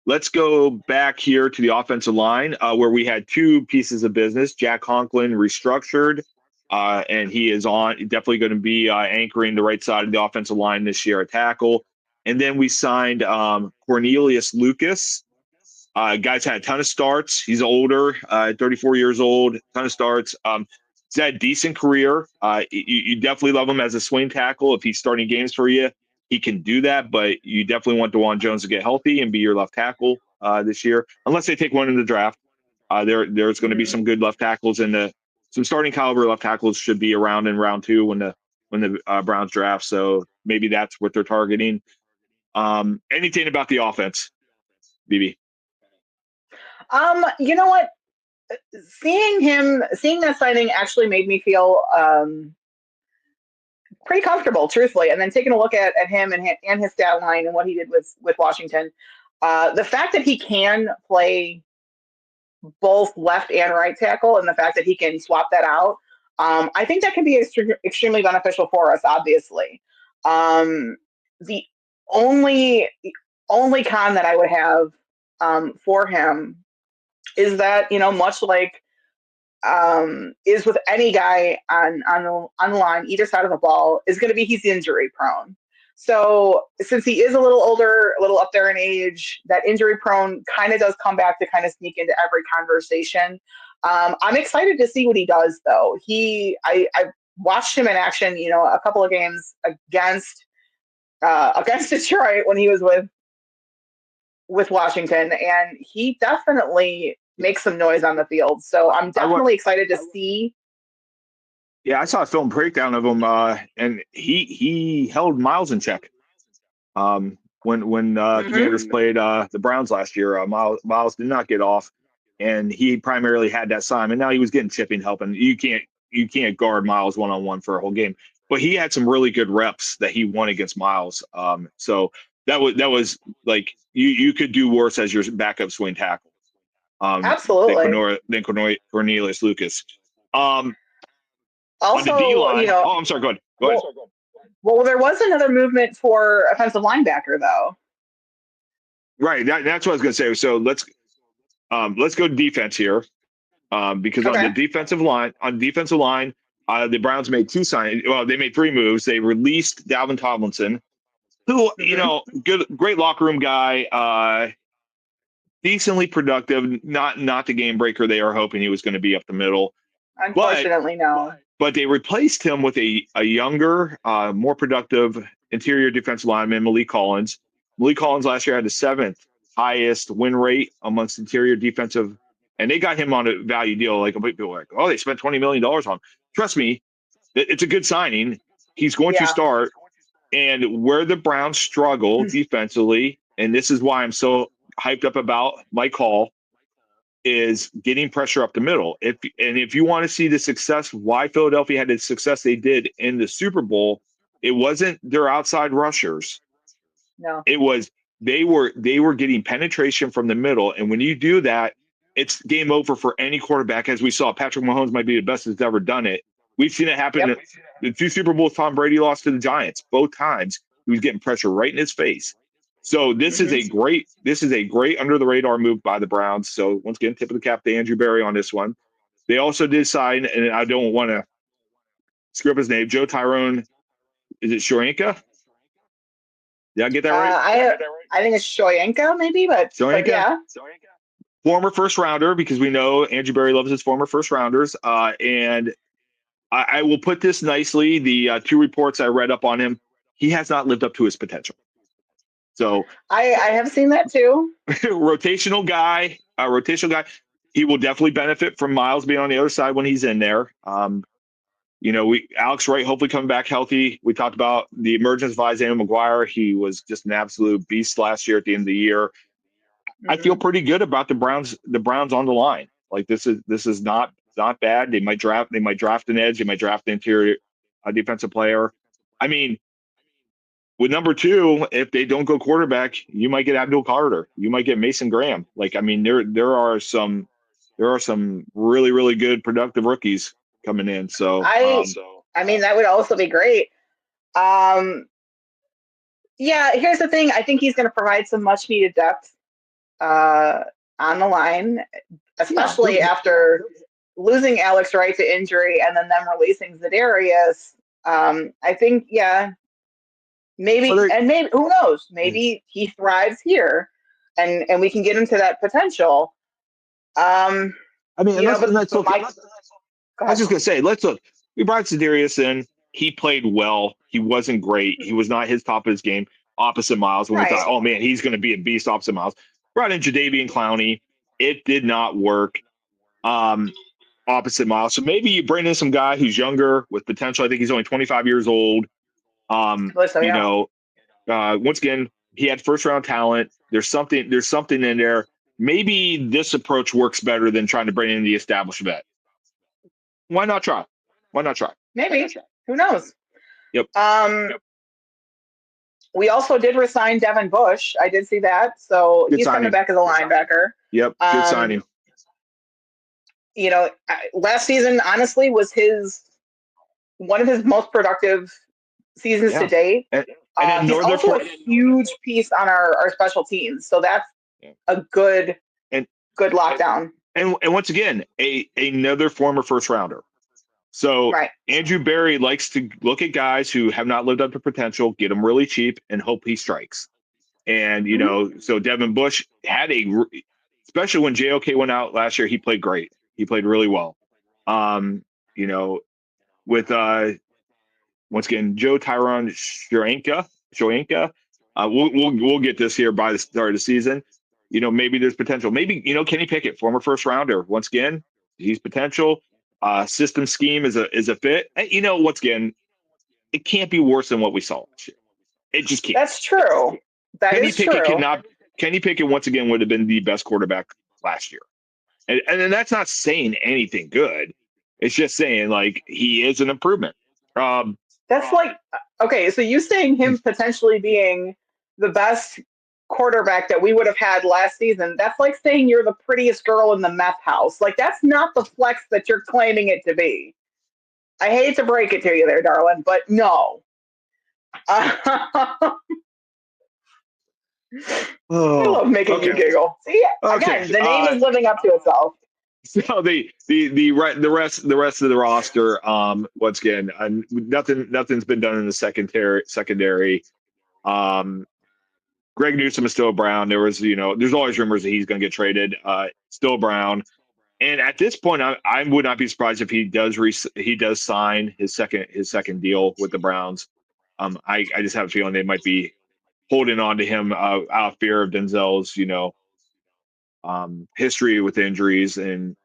Let's go back here to the offensive line where we had two pieces of business. Jack Conklin restructured, and he is definitely going to be anchoring the right side of the offensive line this year at tackle. And then we signed Cornelius Lucas. Guy's had a ton of starts. He's older, 34 years old, ton of starts. He's had a decent career. You definitely love him as a swing tackle. If he's starting games for you, he can do that, but you definitely want DeJuan Jones to get healthy and be your left tackle this year, unless they take one in the draft. There's going to be some good left tackles, and some starting caliber left tackles should be around in round 2 when the Browns draft. So maybe that's what they're targeting. Anything about the offense, Bebe? You know what? Seeing that signing actually made me feel pretty comfortable, truthfully. And then taking a look at him and his stat line and what he did with Washington, the fact that he can play both left and right tackle, and the fact that he can swap that out, I think that can be extremely beneficial for us. Obviously, the only con that I would have for him is that, much like is with any guy on the line, either side of the ball, is going to be he's injury prone. So since he is a little older, a little up there in age, that injury prone kind of does come back to kind of sneak into every conversation. I'm excited to see what he does, though. I watched him in action, a couple of games against Detroit when he was with with Washington, and he definitely makes some noise on the field. So I'm I want. definitely excited to see. Yeah, I saw a film breakdown of him, and he held Myles in check. When Hmm. Commanders played the Browns last year, Myles did not get off, and he primarily had that sign. And now he was getting chipping, helping. You can't guard Myles one on one for a whole game, but he had some really good reps that he won against Myles. So that was like you could do worse as your backup swing tackle Absolutely. than Cornelius Lucas. Um, on the D Also, line. Oh, I'm sorry. Go ahead. Go ahead. well, well, there was another movement for offensive linebacker, though. Right. That's what I was going to say. So let's go defense here, because Okay. on defensive line, the Browns made two signs. Well, they made three moves. They released Dalvin Tomlinson, who Hmm. great locker room guy, decently productive. Not the game breaker they are hoping he was going to be up the middle, but Unfortunately, no. they replaced him with a younger, more productive interior defensive lineman, Malik Collins. Malik Collins last year had the seventh highest win rate amongst interior defensive, and they got him on a value deal. Like people were like, oh, they spent $20 million on him. Trust me, it's a good signing. He's going to Yeah. start, and where the Browns struggle defensively, and this is why I'm so hyped up about Mike Hall, is getting pressure up the middle. If you want to see the success, why Philadelphia had the success they did in the Super Bowl, it wasn't their outside rushers. No. It was they were getting penetration from the middle, and when you do that, it's game over for any quarterback. As we saw, Patrick Mahomes might be the best that's ever done it. We've seen it happen. Yep. The two Super Bowls Tom Brady lost to the Giants. Both times he was getting pressure right in his face. So Hmm. this is a great under the radar move by the Browns. So once again, tip of the cap to Andrew Berry on this one. They also did sign, and I don't want to screw up his name, Joe Tyrone. Is it Shoyinka? Did I get that right? I think it's Shoyenka, maybe, but Shoyinka, yeah. former first rounder, because we know Andrew Berry loves his former first rounders. And I will put this nicely. The two reports I read up on him, he has not lived up to his potential. So I have seen that too. rotational guy. He will definitely benefit from Myles being on the other side when he's in there. Alex Wright hopefully coming back healthy. We talked about the emergence of Isaiah McGuire. He was just an absolute beast last year at the end of the year. I feel Hmm. pretty good about the Browns. The Browns on the line. Like this is not bad. They might draft an edge. They might draft an interior defensive player. I mean, with number two, if they don't go quarterback, you might get Abdul Carter. You might get Mason Graham. Like, I mean, there are some really, really good productive rookies coming in. So I I mean that would also be great. Um, yeah, here's the thing. I think he's going to provide some much needed depth uh, on the line, yeah, especially after losing Alex Wright to injury and then them releasing Zadarius. I think, yeah, maybe, but and maybe, who knows? Maybe he thrives here, and we can get into that potential. Um, I mean, and but let's look. Mike, go I was ahead. just gonna say, let's look. We brought Zadarius in. He played well. He wasn't great. He was not his top of his game. Opposite Myles, when we thought, Right. oh man, he's going to be a beast. Opposite Myles, brought in Jadeveon Clowney. It did not work. Um, Opposite Myles. So maybe you bring in some guy who's younger with potential. I think he's only 25 years old. Um, So you yeah. know, once again, he had first round talent. There's something in there. Maybe this approach works better than trying to bring in the established vet. Why not try? Why not try? Maybe. Who knows? Yep. Um, we also did resign Devin Bush. I did see that. So Good he's coming signing. back as a linebacker. Yep. Good Um, signing. last season, honestly, was one of his most productive seasons to Yeah. date. And in He's Northern also a Florida. huge piece on our special teams. So that's a good And lockdown. and once again, another former first rounder. So Right. Andrew Berry likes to look at guys who have not lived up to potential, get them really cheap, and hope he strikes. And Mm-hmm. so Devin Bush especially when JOK went out last year, he played great. He played really well. Um, you know, with once again, Joe Tyrone Shoyinka. We'll get this here by the start of the season. maybe there's potential. Maybe, Kenny Pickett, former first rounder, once again, he's potential. System scheme is a fit. Once again, it can't be worse than what we saw last year. It just can't. That's true. That Kenny is Pickett true. Kenny Pickett once again would have been the best quarterback last year. And then that's not saying anything good. It's just saying like he is an improvement. That's like, okay, so you saying him potentially being the best quarterback that we would have had last season, that's like saying you're the prettiest girl in the meth house. Like, that's not the flex that you're claiming it to be. I hate to break it to you there, darling, but no. I love making you giggle. See, again, the name is living up to itself. So the rest of the roster, once again, nothing's been done in the secondary. Greg Newsome is still Brown. There's always rumors that he's going to get traded. Still Brown, and at this point, I would not be surprised if he does sign his second deal with the Browns. I just have a feeling they might be holding on to him out of fear of Denzel's history with injuries, and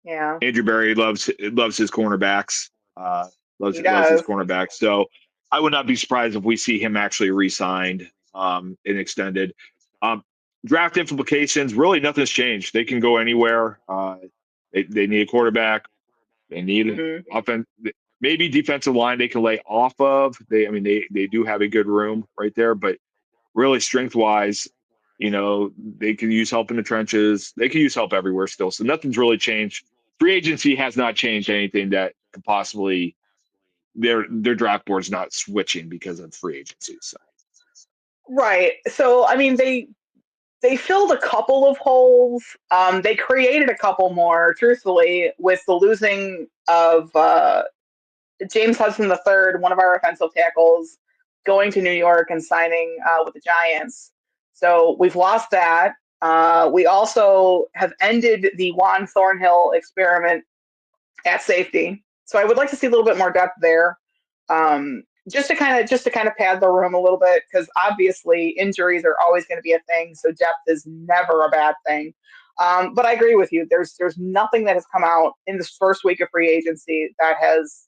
yeah, Andrew Berry loves his cornerbacks. Loves his cornerbacks. So I would not be surprised if we see him actually re-signed and extended. Draft implications, really nothing's changed. They can go anywhere. They need a quarterback. They need offense. Maybe defensive line they can lay off of. They do have a good room right there, but really strength wise, they can use help in the trenches. They can use help everywhere still. So nothing's really changed. Free agency has not changed anything that could possibly their draft board's not switching because of free agency. So. Right. So they filled a couple of holes. They created a couple more, truthfully, with the losing of James Hudson III, one of our offensive tackles, going to New York and signing with the Giants. So we've lost that. We also have ended the Juan Thornhill experiment at safety. So I would like to see a little bit more depth there. Just to kind of pad the room a little bit, because obviously injuries are always going to be a thing. So depth is never a bad thing. But I agree with you. There's nothing that has come out in this first week of free agency that has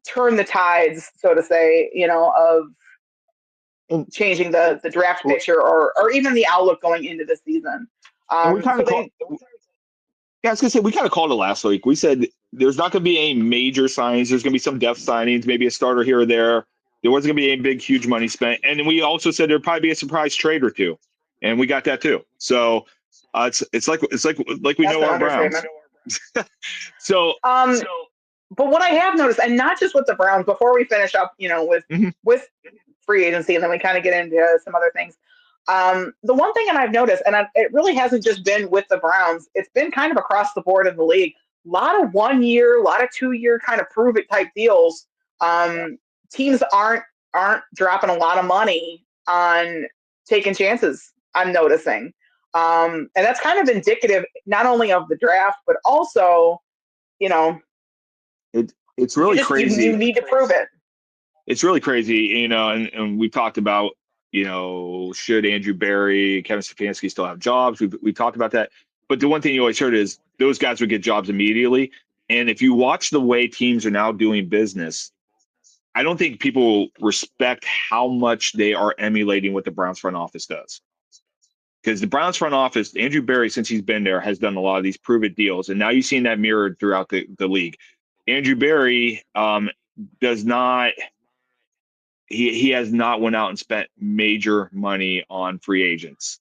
turned the tides, so to say, of changing the draft picture or even the outlook going into the season. I was going to say, we kind of called it last week. We said there's not going to be any major signings. There's going to be some depth signings, maybe a starter here or there. There wasn't going to be any big, huge money spent. And we also said there'd probably be a surprise trade or two. And we got that too. So it's like we know our Browns. But what I have noticed, and not just with the Browns, before we finish up, with free agency, and then we kind of get into some other things. The one thing that I've noticed, and it really hasn't just been with the Browns, it's been kind of across the board in the league. A lot of 1 year, a lot of 2 year kind of prove it type deals. Teams aren't dropping a lot of money on taking chances, I'm noticing. And that's kind of indicative not only of the draft, but also, it's really crazy. You need to prove it. It's really crazy, and we talked about, should Andrew Berry, Kevin Stefanski still have jobs? We talked about that. But the one thing you always heard is those guys would get jobs immediately. And if you watch the way teams are now doing business, I don't think people respect how much they are emulating what the Browns front office does. Because the Browns front office, Andrew Berry, since he's been there, has done a lot of these prove-it deals. And now you've seen that mirrored throughout the league. Andrew Berry does not – he has not went out and spent major money on free agents.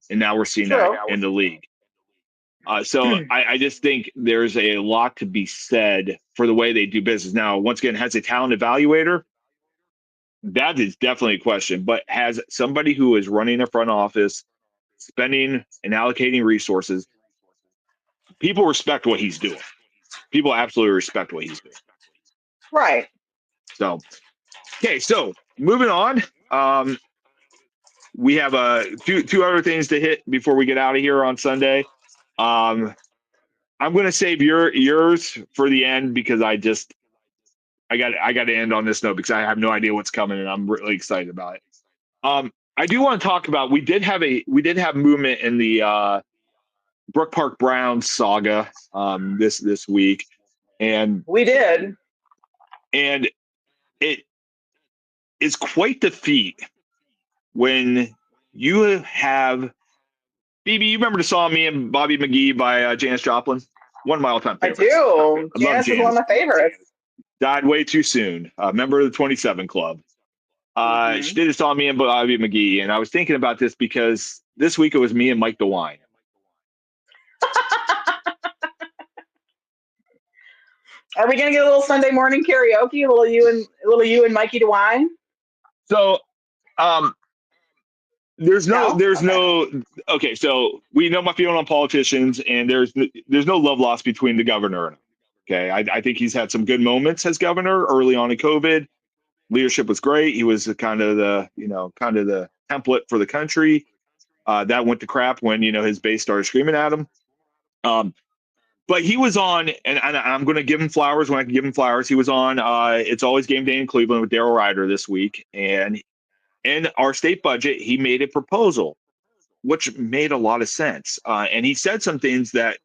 And now we're seeing that in the league. So I just think there's a lot to be said for the way they do business. Now, once again, has a talent evaluator? That is definitely a question. But has somebody who is running a front office, spending and allocating resources, people respect what he's doing. People absolutely respect what he's doing. Right. So, okay, so moving on. We have two other things to hit before we get out of here on Sunday. I'm going to save yours for the end because I got to end on this note because I have no idea what's coming and I'm really excited about it. I do want to talk about, we did have movement in the Brook Park Browns saga this week, and We did. it is quite the feat when you have Bebe. You remember the song "Me and Bobby McGee" by Janis Joplin? One of my all-time I favorites. do. I love Janice is one of Janis. my favorites. Died way too soon. Member of the 27 Club. She did a song "Me and Bobby McGee," and I was thinking about this because this week it was me and Mike DeWine. Are we gonna get a little Sunday morning karaoke? A little you and Mikey DeWine? So, there's no. Okay. Okay, so we know my feeling on politicians, and there's no love lost between the governor and him. Okay, I think he's had some good moments as governor early on in COVID. Leadership was great. He was kind of the template for the country. That went to crap when his base started screaming at him. But he was on, and I'm going to give him flowers when I can give him flowers. He was on It's Always Game Day in Cleveland with Daryl Ryder this week, and in our state budget, he made a proposal, which made a lot of sense. And he said some things that,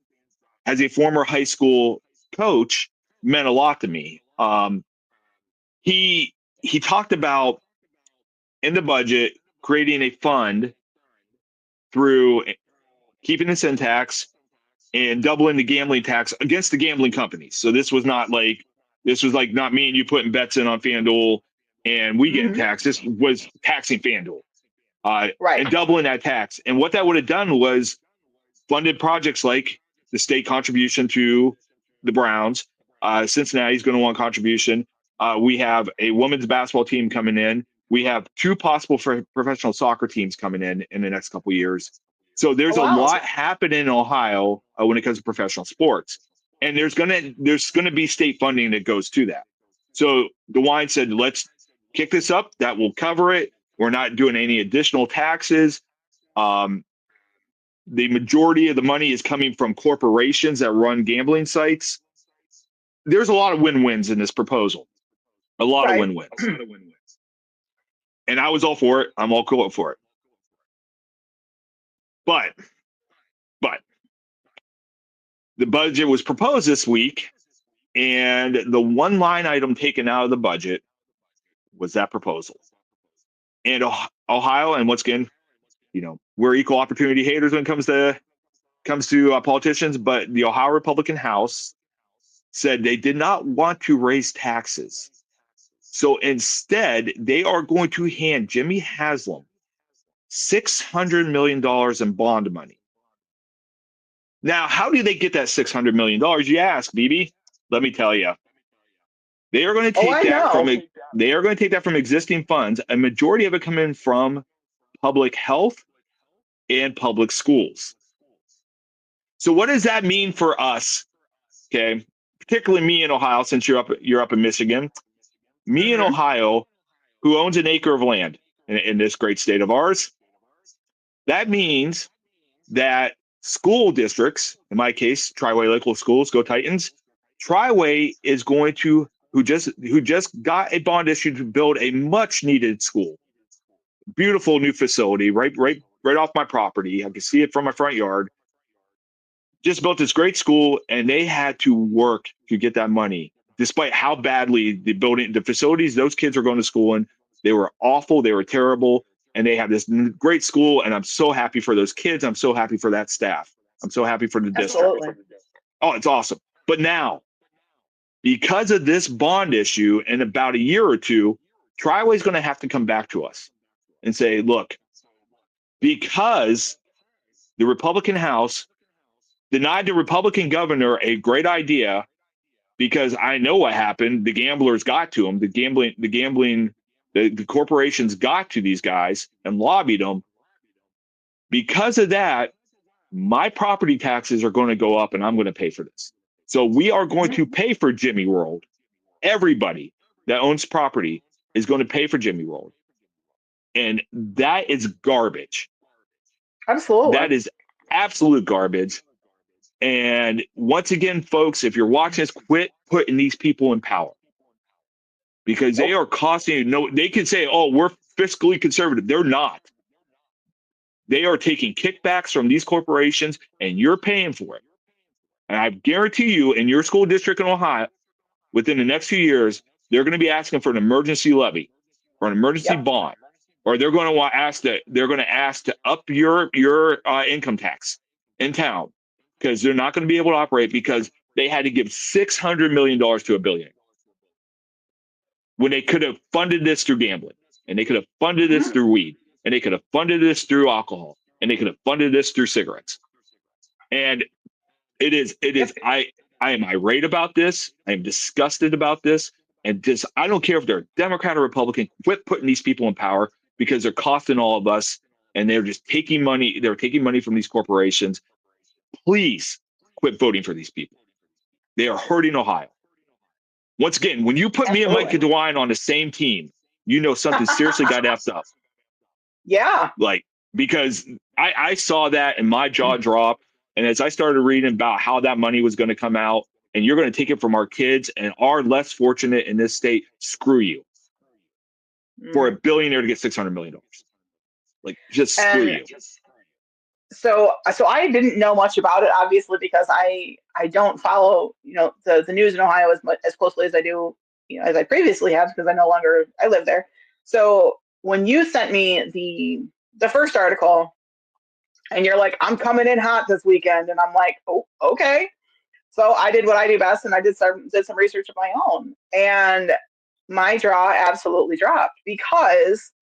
as a former high school coach, meant a lot to me. He talked about in the budget creating a fund through keeping the sin tax and doubling the gambling tax against the gambling companies. So this was not like not me and you putting bets in on FanDuel and we getting taxed. This was taxing FanDuel. Right. And doubling that tax. And what that would have done was funded projects like the state contribution to the Browns. Cincinnati's going to want contribution. We have a women's basketball team coming in. We have 2 possible professional soccer teams coming in the next couple of years. So there's a lot happening in Ohio when it comes to professional sports. And there's gonna be state funding that goes to that. So DeWine said, let's kick this up. That will cover it. We're not doing any additional taxes. The majority of the money is coming from corporations that run gambling sites. There's a lot of win-wins in this proposal. A lot of win-wins. And I was all for it. I'm all cool for it. But the budget was proposed this week, and the one line item taken out of the budget was that proposal. And Ohio, and once again, we're equal opportunity haters when it comes to politicians, but the Ohio Republican House said they did not want to raise taxes. So instead, they are going to hand Jimmy Haslam $600 million in bond money. Now, how do they get that $600 million? You ask, Bebe. Let me tell you. They are going to take that from existing funds. A majority of it coming from public health and public schools. So what does that mean for us? Okay, particularly me in Ohio, since you're up in Michigan. Me in Ohio, who owns an acre of land in this great state of ours. That means that school districts, in my case, Triway Local Schools, go Titans. Triway is going to who just got a bond issue to build a much needed school, beautiful new facility right off my property. I can see it from my front yard. Just built this great school, and they had to work to get that money, despite how badly the facilities those kids are going to school in. They were awful. They were terrible. And they have this great school, and I'm so happy for those kids. I'm so happy for that staff. I'm so happy for the district. Oh, it's awesome. But now, because of this bond issue, in about a year or two, Triway is going to have to come back to us and say, look, because the Republican House denied the Republican governor a great idea, because I know what happened. The gamblers got to him. The corporations got to these guys and lobbied them. Because of that, my property taxes are going to go up, and I'm going to pay for this. So we are going to pay for Jimmy World. Everybody that owns property is going to pay for Jimmy World. And that is garbage. Absolutely. That is absolute garbage. And once again, folks, if you're watching this, quit putting these people in power. Because they are costing you. No, they can say, oh, we're fiscally conservative. They're not. They are taking kickbacks from these corporations, and you're paying for it. And I guarantee you, in your school district in Ohio, within the next few years, they're going to be asking for an emergency levy or an emergency bond, or they're going to ask to up your income tax in town, because they're not going to be able to operate because they had to give $600 million to a billionaire when they could have funded this through gambling, and they could have funded this through weed, and they could have funded this through alcohol, and they could have funded this through cigarettes. And it is, I am irate about this. I am disgusted about this. And just, I don't care if they're Democrat or Republican, quit putting these people in power, because they're costing all of us, and they're just taking money. They're taking money from these corporations. Please quit voting for these people. They are hurting Ohio. Once again, when you put me and Mike DeWine on the same team, you know something seriously got effed up. Yeah. Like, because I saw that and my jaw dropped. And as I started reading about how that money was going to come out, and you're going to take it from our kids and our less fortunate in this state, screw you. For a billionaire to get $600 million. Like, just screw you. So I didn't know much about it, obviously, because I don't follow, the news in Ohio as closely as I do, as I previously have, because I live there. So when you sent me the first article, and you're like, I'm coming in hot this weekend, and I'm like, oh, okay. So I did what I do best, and I did some research of my own, and my jaw absolutely dropped, because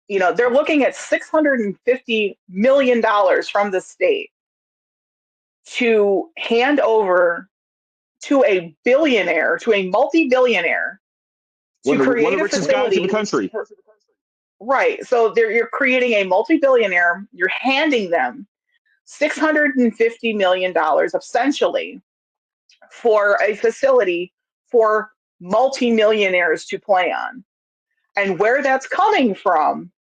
they're looking at $650 million from the state to hand over to a billionaire, to a multi-billionaire, to create one of the richest guys in the country. Right. So you're creating a multi-billionaire. You're handing them $650 million, essentially, for a facility for multi-millionaires to play on. And where that's coming from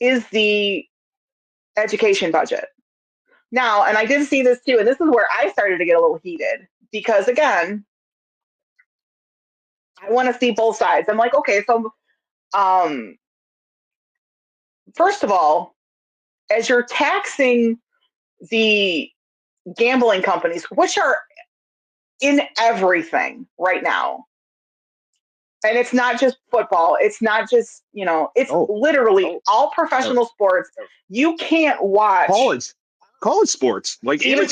is the education budget. Now, and I did see this too, and this is where I started to get a little heated, because again, I want to see both sides. I'm like, okay, so first of all, as you're taxing the gambling companies, which are in everything right now, and it's not just football, it's not just, it's literally all professional sports. You can't watch college sports, like even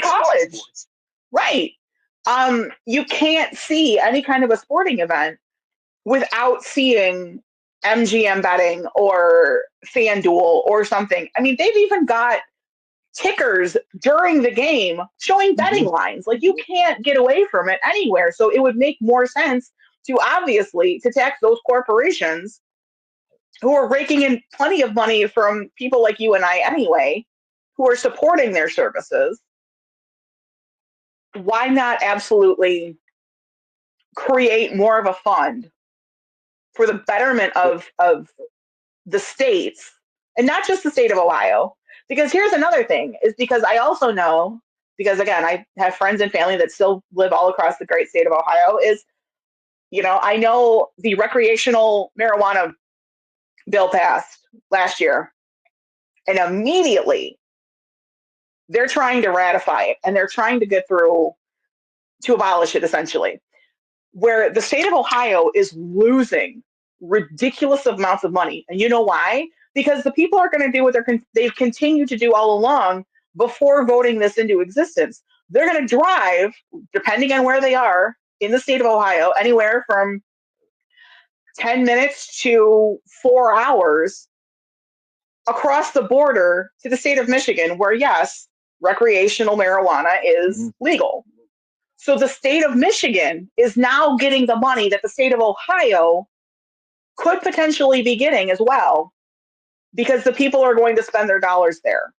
college. Right. You can't see any kind of a sporting event without seeing MGM betting or FanDuel or something. I mean, they've even got tickers during the game showing betting lines. Like, you can't get away from it anywhere. So it would make more sense to tax those corporations who are raking in plenty of money from people like you and I anyway, who are supporting their services. Why not absolutely create more of a fund for the betterment of the states, and not just the state of Ohio? Because here's another thing, is because I also know, because again, I have friends and family that still live all across the great state of Ohio, is, I know the recreational marijuana bill passed last year, and immediately they're trying to ratify it, and they're trying to get through to abolish it, essentially, where the state of Ohio is losing ridiculous amounts of money. And you know why? Because the people are going to do what they've continued to do all along before voting this into existence. They're going to drive, depending on where they are in the state of Ohio, anywhere from 10 minutes to 4 hours across the border to the state of Michigan, where, yes, recreational marijuana is legal. So the state of Michigan is now getting the money that the state of Ohio could potentially be getting as well, because the people are going to spend their dollars there.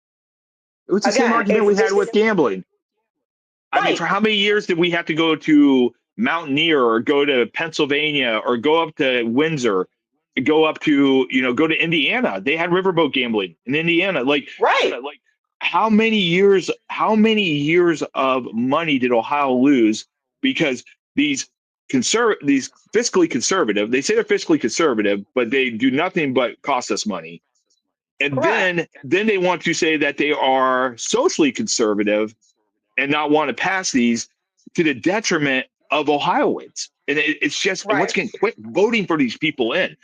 It was the same argument we had with gambling. I mean, for how many years did we have to go to Mountaineer, or go to Pennsylvania, or go up to Windsor, go up to, go to Indiana? They had riverboat gambling in Indiana. Like, how many years of money did Ohio lose because these these fiscally conservative. They say they're fiscally conservative, but they do nothing but cost us money. And Correct. then they want to say that they are socially conservative and not want to pass these to the detriment of Ohioans. And it's just, once Right. again, quit voting for these people in.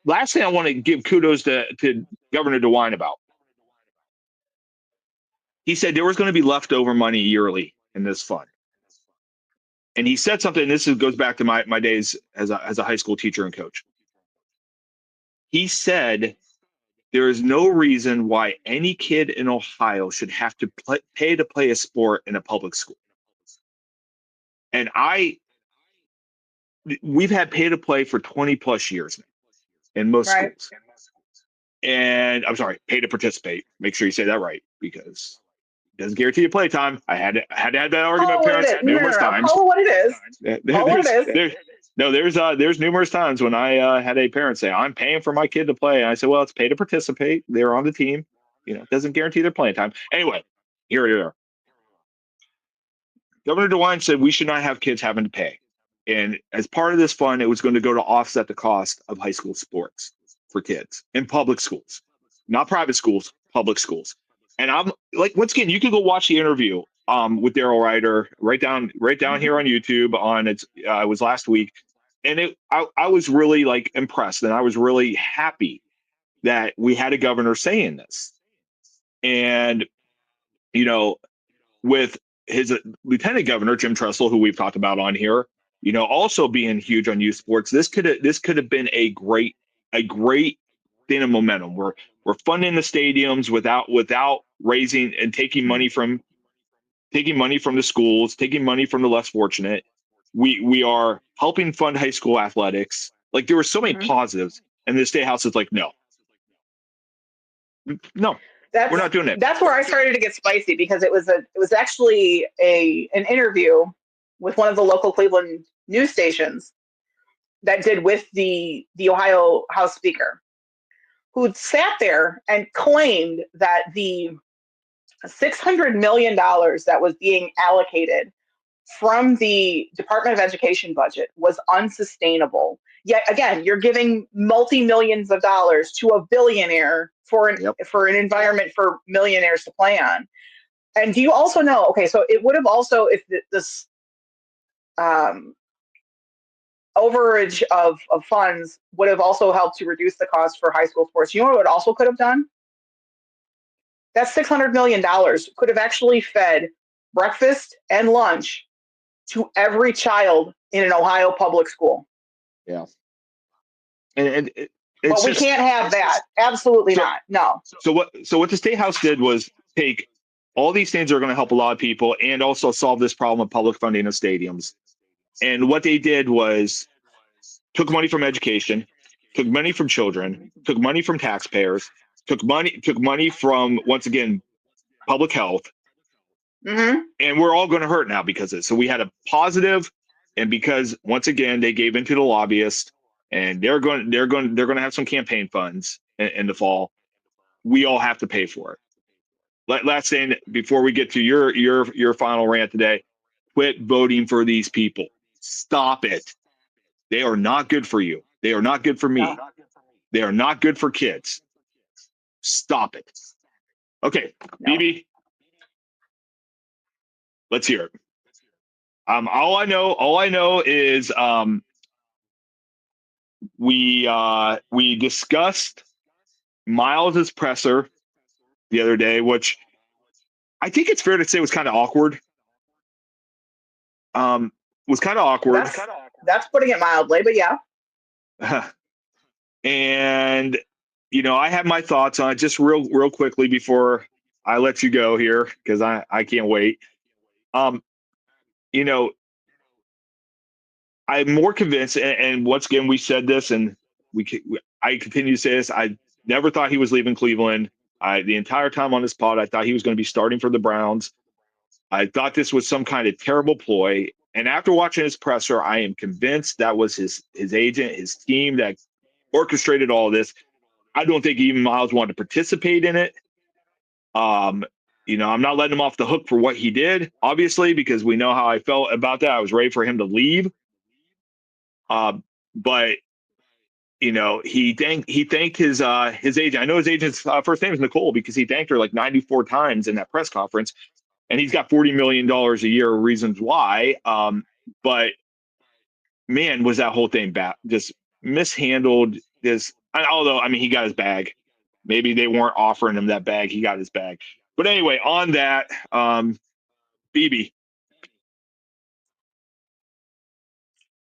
Last thing I want to give kudos to Governor DeWine about. He said there was going to be leftover money yearly in this fund. And he said something, and this goes back to my days as a high school teacher and coach. He said there is no reason why any kid in Ohio should have to pay to play a sport in a public school. And we've had pay to play for 20 plus years now in most Right. schools. And I'm sorry, pay to participate. Make sure you say that right, because it doesn't guarantee you play time. I had to have that argument with parents numerous times. Call it what it is. Call it what it is. There's numerous times when I had a parent say, I'm paying for my kid to play. And I said, well, it's pay to participate. They're on the team. It doesn't guarantee their playing time. Anyway, here we are. Governor DeWine said we should not have kids having to pay. And as part of this fund, it was going to go to offset the cost of high school sports for kids in public schools, not private schools, public schools. And I'm like, once again, you can go watch the interview with Daryl Ryder right down here on YouTube it was last week. And I was really like impressed, and I was really happy that we had a governor saying this. And, with his lieutenant governor, Jim Tressel, who we've talked about on here, also being huge on youth sports, this could have been a great thing of momentum. We're funding the stadiums without raising and taking money from the schools, taking money from the less fortunate. We are helping fund high school athletics. Like, there were so many positives, and the State House is like, no, we're not doing it. That's where I started to get spicy, because it was actually an interview with one of the local Cleveland news stations that did with the Ohio House Speaker, who sat there and claimed that the $600 million that was being allocated from the Department of Education budget was unsustainable. Yet again, you're giving multi-millions of dollars to a billionaire for an environment for millionaires to play on. And do you also know, okay, so it would have also, if this overage of funds would have also helped to reduce the cost for high school sports. You know what it also could have done? That $600 million could have actually fed breakfast and lunch to every child in an Ohio public school. Yeah. But we can't have that. Absolutely not. No. So what the State House did was take all these things that are going to help a lot of people and also solve this problem of public funding of stadiums. And what they did was took money from education, took money from children, took money from taxpayers, took money from, once again, public health. Mm-hmm. And we're all going to hurt now because of it. So we had a positive, and because, once again, they gave into the lobbyists, and they're going to have some campaign funds in the fall. We all have to pay for it. Last thing before we get to your final rant today, quit voting for these people. Stop it. They are not good for you. They are not good for me. No. They are not good for kids. Stop it. Okay, no. Bebe, let's hear it. All I know is we discussed Myles' presser the other day, which I think it's fair to say was kind of awkward. Was kind of awkward. That's putting it mildly, but yeah. And I have my thoughts on it just real quickly before I let you go here, because I can't wait. I'm more convinced, and once again we said this, and I continue to say this. I never thought he was leaving Cleveland. The entire time on this pod, I thought he was going to be starting for the Browns. I thought this was some kind of terrible ploy. And after watching his presser, I am convinced that was his agent, his team that orchestrated all of this. I don't think even Myles wanted to participate in it. I'm not letting him off the hook for what he did, obviously, because we know how I felt about that. I was ready for him to leave. But he thanked his agent. I know his agent's first name is Nicole because he thanked her like 94 times in that press conference, and he's got $40 million a year. Reasons why, but man, was that whole thing bad? Just mishandled. Although he got his bag. Maybe they weren't offering him that bag. He got his bag. But anyway, on that, Bebe.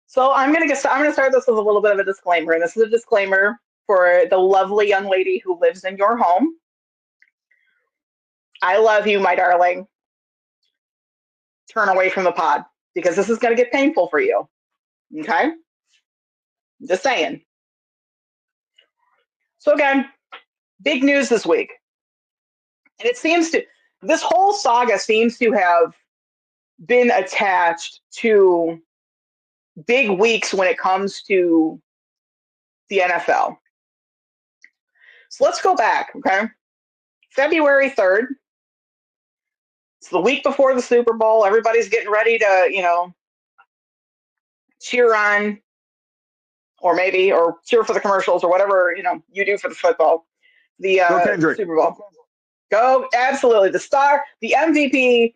So I'm gonna start this with a little bit of a disclaimer, and this is a disclaimer for the lovely young lady who lives in your home. I love you, my darling. Turn away from the pod because this is gonna get painful for you. Okay? Just saying. So again, big news this week. And this whole saga seems to have been attached to big weeks when it comes to the NFL. So let's go back, okay? February 3rd. It's the week before the Super Bowl. Everybody's getting ready to, cheer on or cheer for the commercials or whatever, you do for the football. The Super Bowl. Go, absolutely. The MVP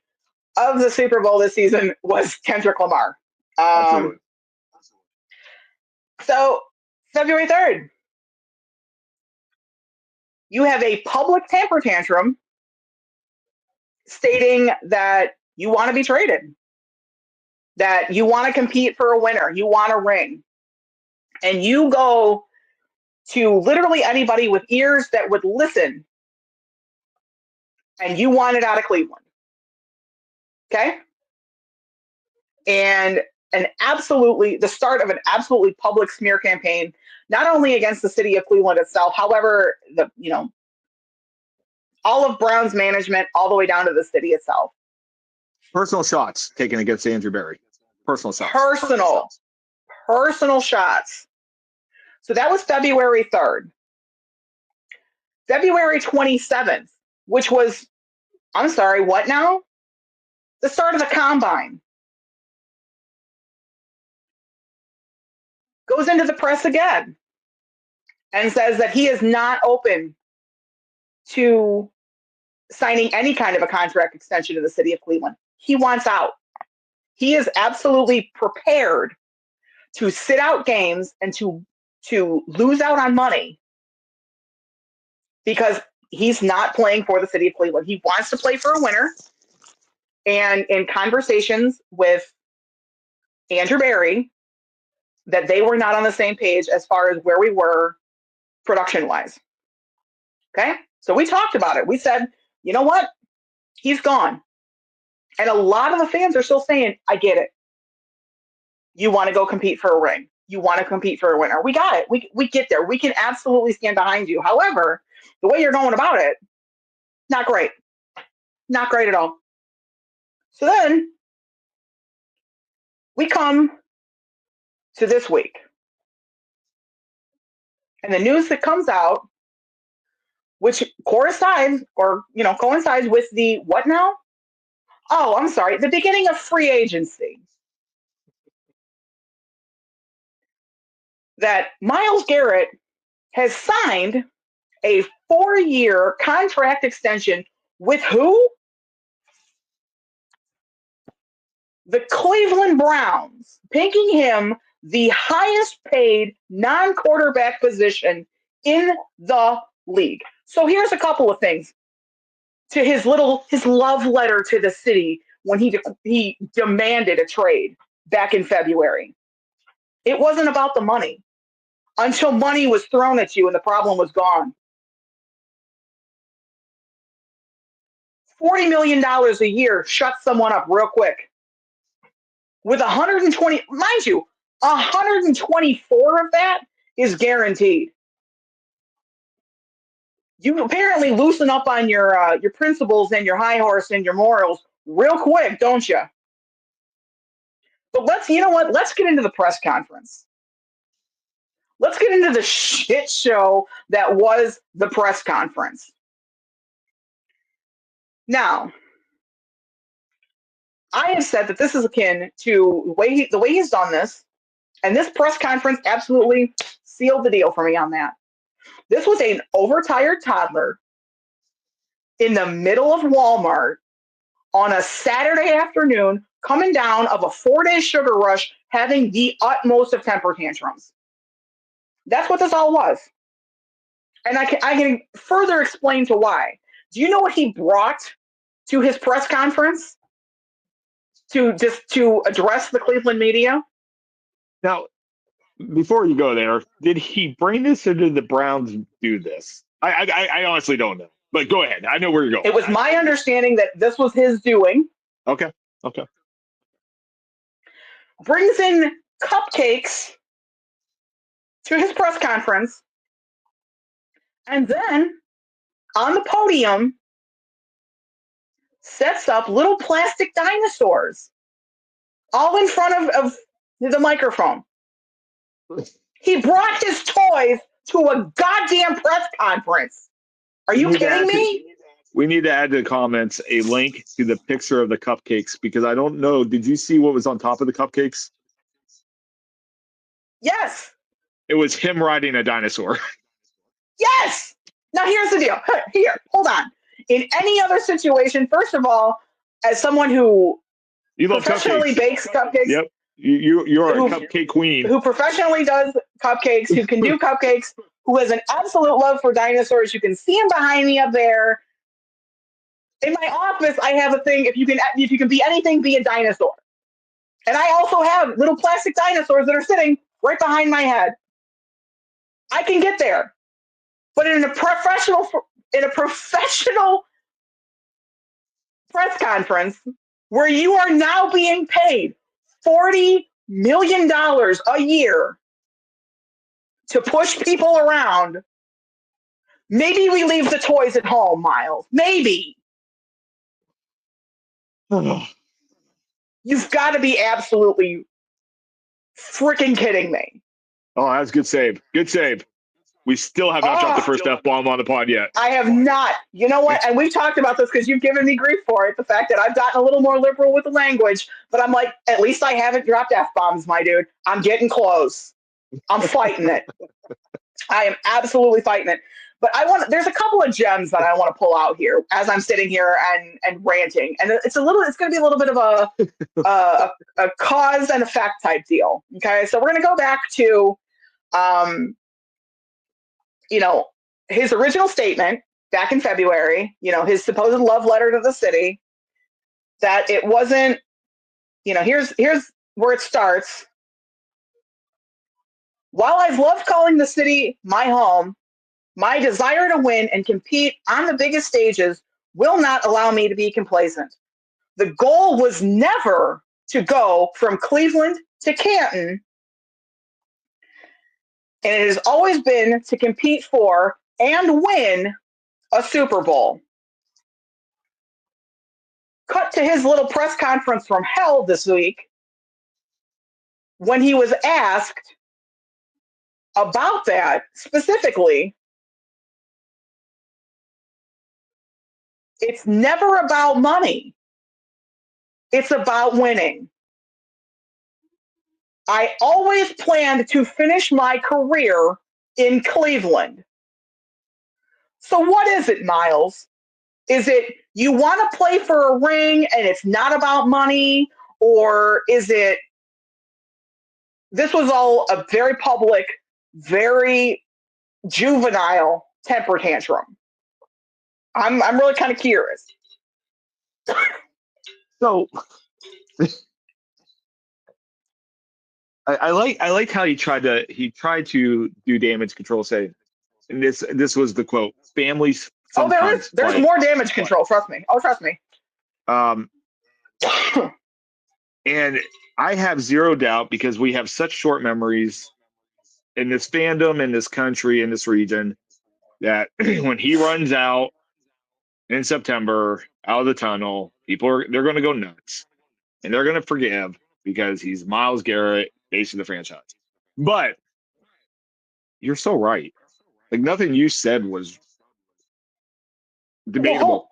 of the Super Bowl this season was Kendrick Lamar. Absolutely. So, February 3rd, you have a public temper tantrum stating that you want to be traded, that you want to compete for a winner, you want a ring. And you go to literally anybody with ears that would listen, and you want it out of Cleveland. Okay? And the start of an absolutely public smear campaign, not only against the city of Cleveland itself, however, all of Brown's management, all the way down to the city itself. Personal shots taken against Andrew Berry. Personal shots. Personal shots. So that was February 3rd. February 27th, which was, I'm sorry, what now? The start of the combine. Goes into the press again and says that he is not open to signing any kind of a contract extension to the city of Cleveland. He wants out. He is absolutely prepared to sit out games and to lose out on money because he's not playing for the city of Cleveland. He wants to play for a winner. And in conversations with Andrew Berry, that they were not on the same page as far as where we were production-wise. Okay? So we talked about it. We said, you know what? He's gone. And a lot of the fans are still saying, I get it. You want to go compete for a ring. You want to compete for a winner. We got it. We get there. We can absolutely stand behind you. However, the way you're going about it, not great. Not great at all. So then we come to this week. And the news that comes out, which coincides with the what now? Oh, I'm sorry, the beginning of free agency. That Myles Garrett has signed a 4-year contract extension with who? The Cleveland Browns, making him the highest paid non-quarterback position in the league. So here's a couple of things to his love letter to the city when he demanded a trade back in February. It wasn't about the money until money was thrown at you and the problem was gone. $40 million a year shuts someone up real quick. With 120, mind you, 124 of that is guaranteed. You apparently loosen up on your principles and your high horse and your morals real quick, don't you? But let's get into the press conference. Let's get into the shit show that was the press conference. Now, I have said that this is akin to the way he's done this, And this press conference absolutely sealed the deal for me on that. This was an overtired toddler in the middle of Walmart on a Saturday afternoon, coming down of a 4-day sugar rush, having the utmost of temper tantrums. That's what this all was. And I can further explain to why. Do you know what he brought to his press conference to address the Cleveland media? Now, before you go there, did he bring this or did the Browns do this? I honestly don't know. But go ahead. I know where you're going. It was my understanding that this was his doing. Okay. Brings in cupcakes to his press conference, and then on the podium sets up little plastic dinosaurs all in front of the microphone. He brought his toys to a goddamn press conference. Are you kidding me? We need to add to the comments a link to the picture of the cupcakes because I don't know. Did you see what was on top of the cupcakes? Yes. It was him riding a dinosaur. Yes. Now here's the deal. Here, hold on. In any other situation, first of all, as someone who professionally bakes cupcakes. Yep. You're a cupcake queen. Who professionally does cupcakes, who can do cupcakes, who has an absolute love for dinosaurs. You can see him behind me up there. In my office, I have a thing, if you can be anything, be a dinosaur. And I also have little plastic dinosaurs that are sitting right behind my head. I can get there. But in a professional press conference where you are now being paid $40 million a year to push people around, maybe we leave the toys at home, Myles. Maybe. You've got to be absolutely freaking kidding me. Oh, that's a good save. Good save. We still have not dropped the first F-bomb on the pod yet. I have not. You know what? And we've talked about this because you've given me grief for it. The fact that I've gotten a little more liberal with the language, but I'm like, at least I haven't dropped F-bombs, my dude. I'm getting close. I'm fighting it. I am absolutely fighting it. But there's a couple of gems that I want to pull out here as I'm sitting here and ranting. And it's going to be a little bit of a cause and effect type deal. Okay. So we're going to go back to, his original statement back in February, his supposed love letter to the city, that it wasn't, here's where it starts. While I've loved calling the city my home, my desire to win and compete on the biggest stages will not allow me to be complacent. The goal was never to go from Cleveland to Canton, and it has always been to compete for and win a Super Bowl. Cut to his little press conference from hell this week when he was asked about that specifically. It's never about money. It's about winning. I always planned to finish my career in Cleveland. So what is it, Myles? Is it you want to play for a ring and it's not about money? Or is it this was all a very public, very juvenile temper tantrum? I'm really kind of curious. So I like how he tried to do damage control, say, and this was the quote, families. Oh, there's more damage control, trust me. Oh, trust me. And I have zero doubt because we have such short memories in this fandom, in this country, in this region, that when he runs out in September out of the tunnel, they're going to go nuts and they're going to forgive because he's Myles Garrett, face of the franchise. But you're so right. Like nothing you said was debatable.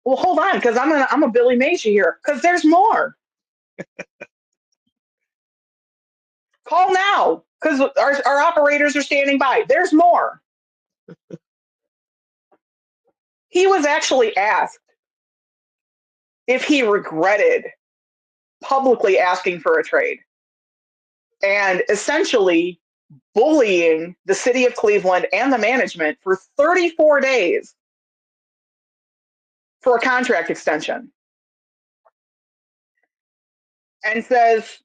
Well, hold on, because I'm a Billy Mays here, because there's more. Call now, because our operators are standing by. There's more. He was actually asked if he regretted publicly asking for a trade and essentially bullying the city of Cleveland and the management for 34 days for a contract extension. And says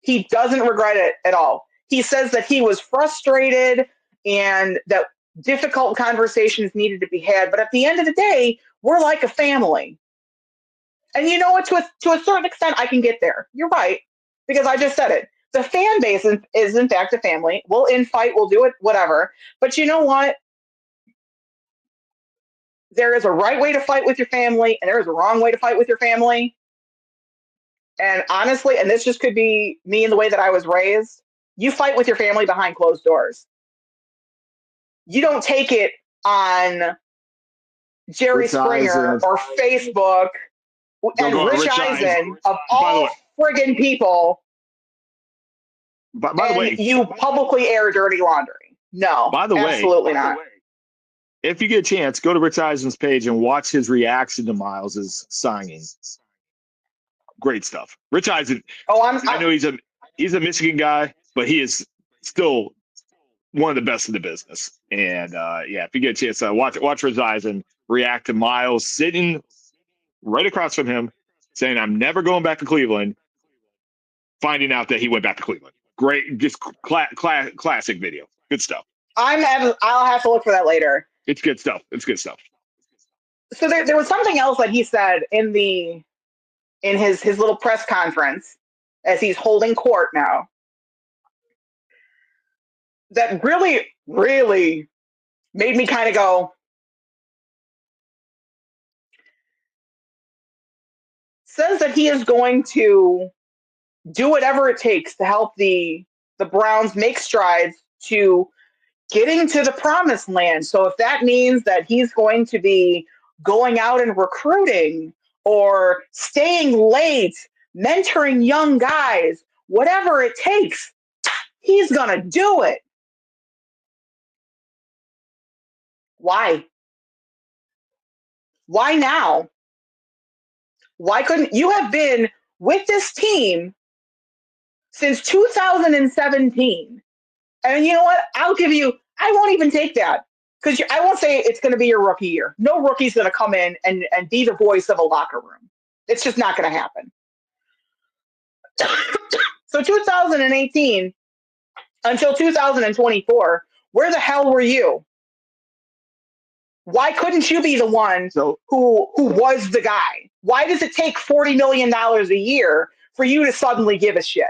he doesn't regret it at all. He says that he was frustrated and that difficult conversations needed to be had. But at the end of the day, we're like a family. And you know what? To a certain extent, I can get there. You're right, because I just said it. The fan base is in fact a family. We'll infight, we'll do it, whatever. But you know what? There is a right way to fight with your family, and there is a wrong way to fight with your family. And honestly, and this just could be me in the way that I was raised, you fight with your family behind closed doors. You don't take it on Jerry Rich Springer Eisen. or Facebook and go on, Rich Rich Eisen Eisen. of all friggin' people, By the and way, you publicly air dirty laundry. No, By the way- absolutely not. if you get a chance, go to Rich Eisen's page and watch his reaction to Miles's signing. Great stuff. Rich Eisen. Oh, I know he's a Michigan guy, but he is still one of the best in the business. And yeah, if you get a chance, watch Rich Eisen react to Myles sitting right across from him, saying, "I'm never going back to Cleveland." Finding out that he went back to Cleveland. Great, just classic video. Good stuff. I'll have to look for that later. It's good stuff. It's good stuff. So there was something else that he said in his little press conference as he's holding court now that really, really made me kind of go, says that he is going to do whatever it takes to help the Browns make strides to getting to the promised land. So if that means that he's going to be going out and recruiting or staying late, mentoring young guys, whatever it takes, he's going to do it. Why? Why now? Why couldn't you have been with this team since 2017? And you know what? I won't even take that, because I won't say it's going to be your rookie year. No rookie's going to come in and be the voice of a locker room. It's just not going to happen. So 2018 until 2024, where the hell were you? Why couldn't you be the one who was the guy? Why does it take $40 million a year for you to suddenly give a shit?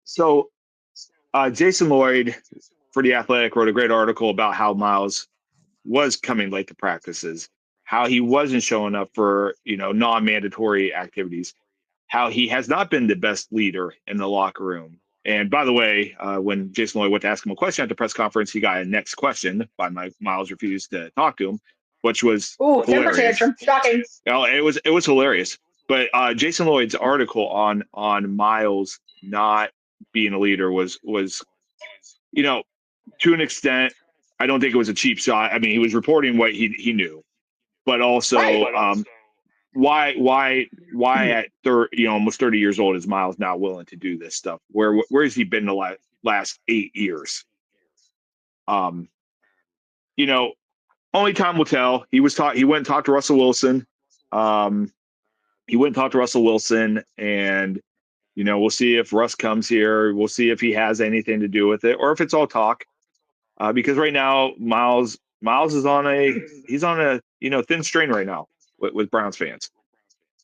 So Jason Lloyd for The Athletic wrote a great article about how Myles was coming late to practices, how he wasn't showing up for, non-mandatory activities, how he has not been the best leader in the locker room. And by the way, when Jason Lloyd went to ask him a question at the press conference, he got a next question by Myles refused to talk to him, which was hilarious. Shocking. It was hilarious. But Jason Lloyd's article on Myles not being a leader was to an extent, I don't think it was a cheap shot. I mean, he was reporting what he knew, but also why at almost 30 years old is Myles not willing to do this stuff? Where has he been the last 8 years? Only time will tell. He went and talked to Russell Wilson. And we'll see if Russ comes here. We'll see if he has anything to do with it, or if it's all talk. Because right now, Myles is on a thin strain right now with Browns fans.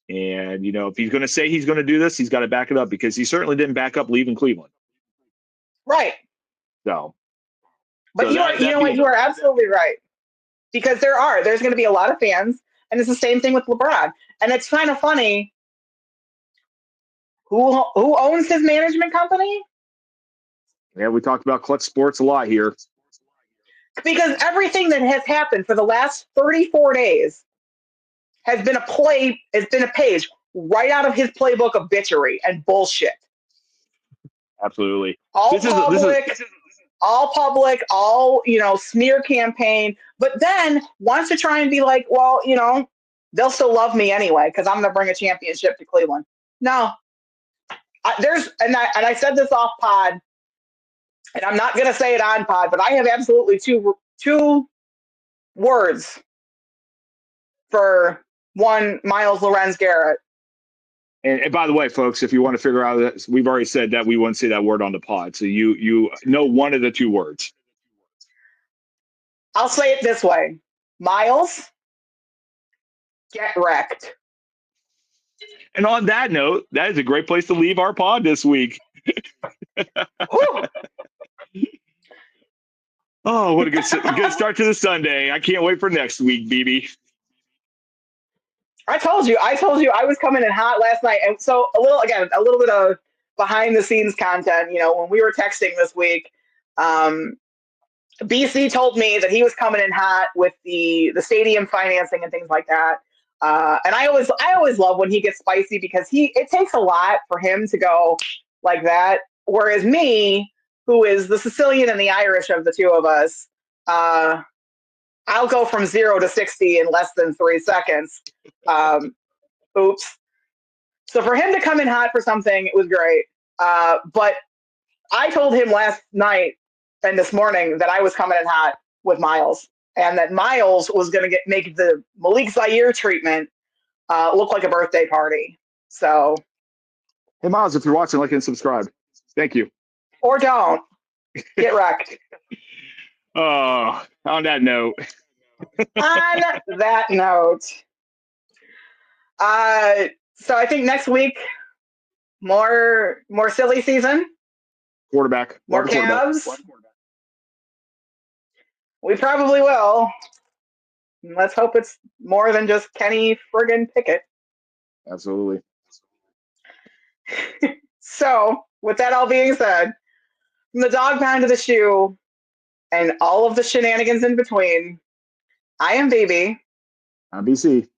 And if he's going to say he's going to do this, he's got to back it up, because he certainly didn't back up leaving Cleveland. Right. So, but you are absolutely right, because there's going to be a lot of fans, and it's the same thing with LeBron. And it's kind of funny. Who owns his management company? Yeah, we talked about Clutch Sports a lot here. Because everything that has happened for the last 34 days has been a page right out of his playbook of bitchery and bullshit. Absolutely. All public, all, smear campaign, but then wants to try and be like, well, they'll still love me anyway because I'm going to bring a championship to Cleveland. No, I said this off pod, and I'm not going to say it on pod, but I have absolutely two words for one Myles Garrett. And by the way, folks, if you want to figure out that, we've already said that we wouldn't say that word on the pod. So you know one of the two words. I'll say it this way. Myles, get wrecked. And on that note, that is a great place to leave our pod this week. Oh, what a good start to the Sunday. I can't wait for next week, Bebe. I told you I was coming in hot last night. And so a little bit of behind the scenes content, when we were texting this week, BC told me that he was coming in hot with the stadium financing and things like that. And I always love when he gets spicy because it takes a lot for him to go like that. Whereas me, who is the Sicilian and the Irish of the two of us, I'll go from 0 to 60 in less than 3 seconds. Oops. So for him to come in hot for something, it was great. But I told him last night and this morning that I was coming in hot with Myles, and that Myles was going to make the Malik Zaire treatment look like a birthday party. So, hey Myles, if you're watching, like and subscribe. Thank you. Or don't. Get wrecked. Oh, on that note. So I think next week, more silly season. Quarterback. More Cavs. We probably will. Let's hope it's more than just Kenny friggin' Pickett. Absolutely. So, with that all being said, from the dog pound to the shoe and all of the shenanigans in between, I am Bebe. I'm BC.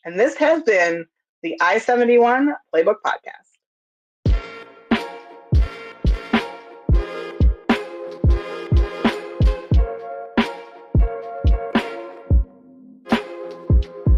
And this has been the I-71 Playbook Podcast.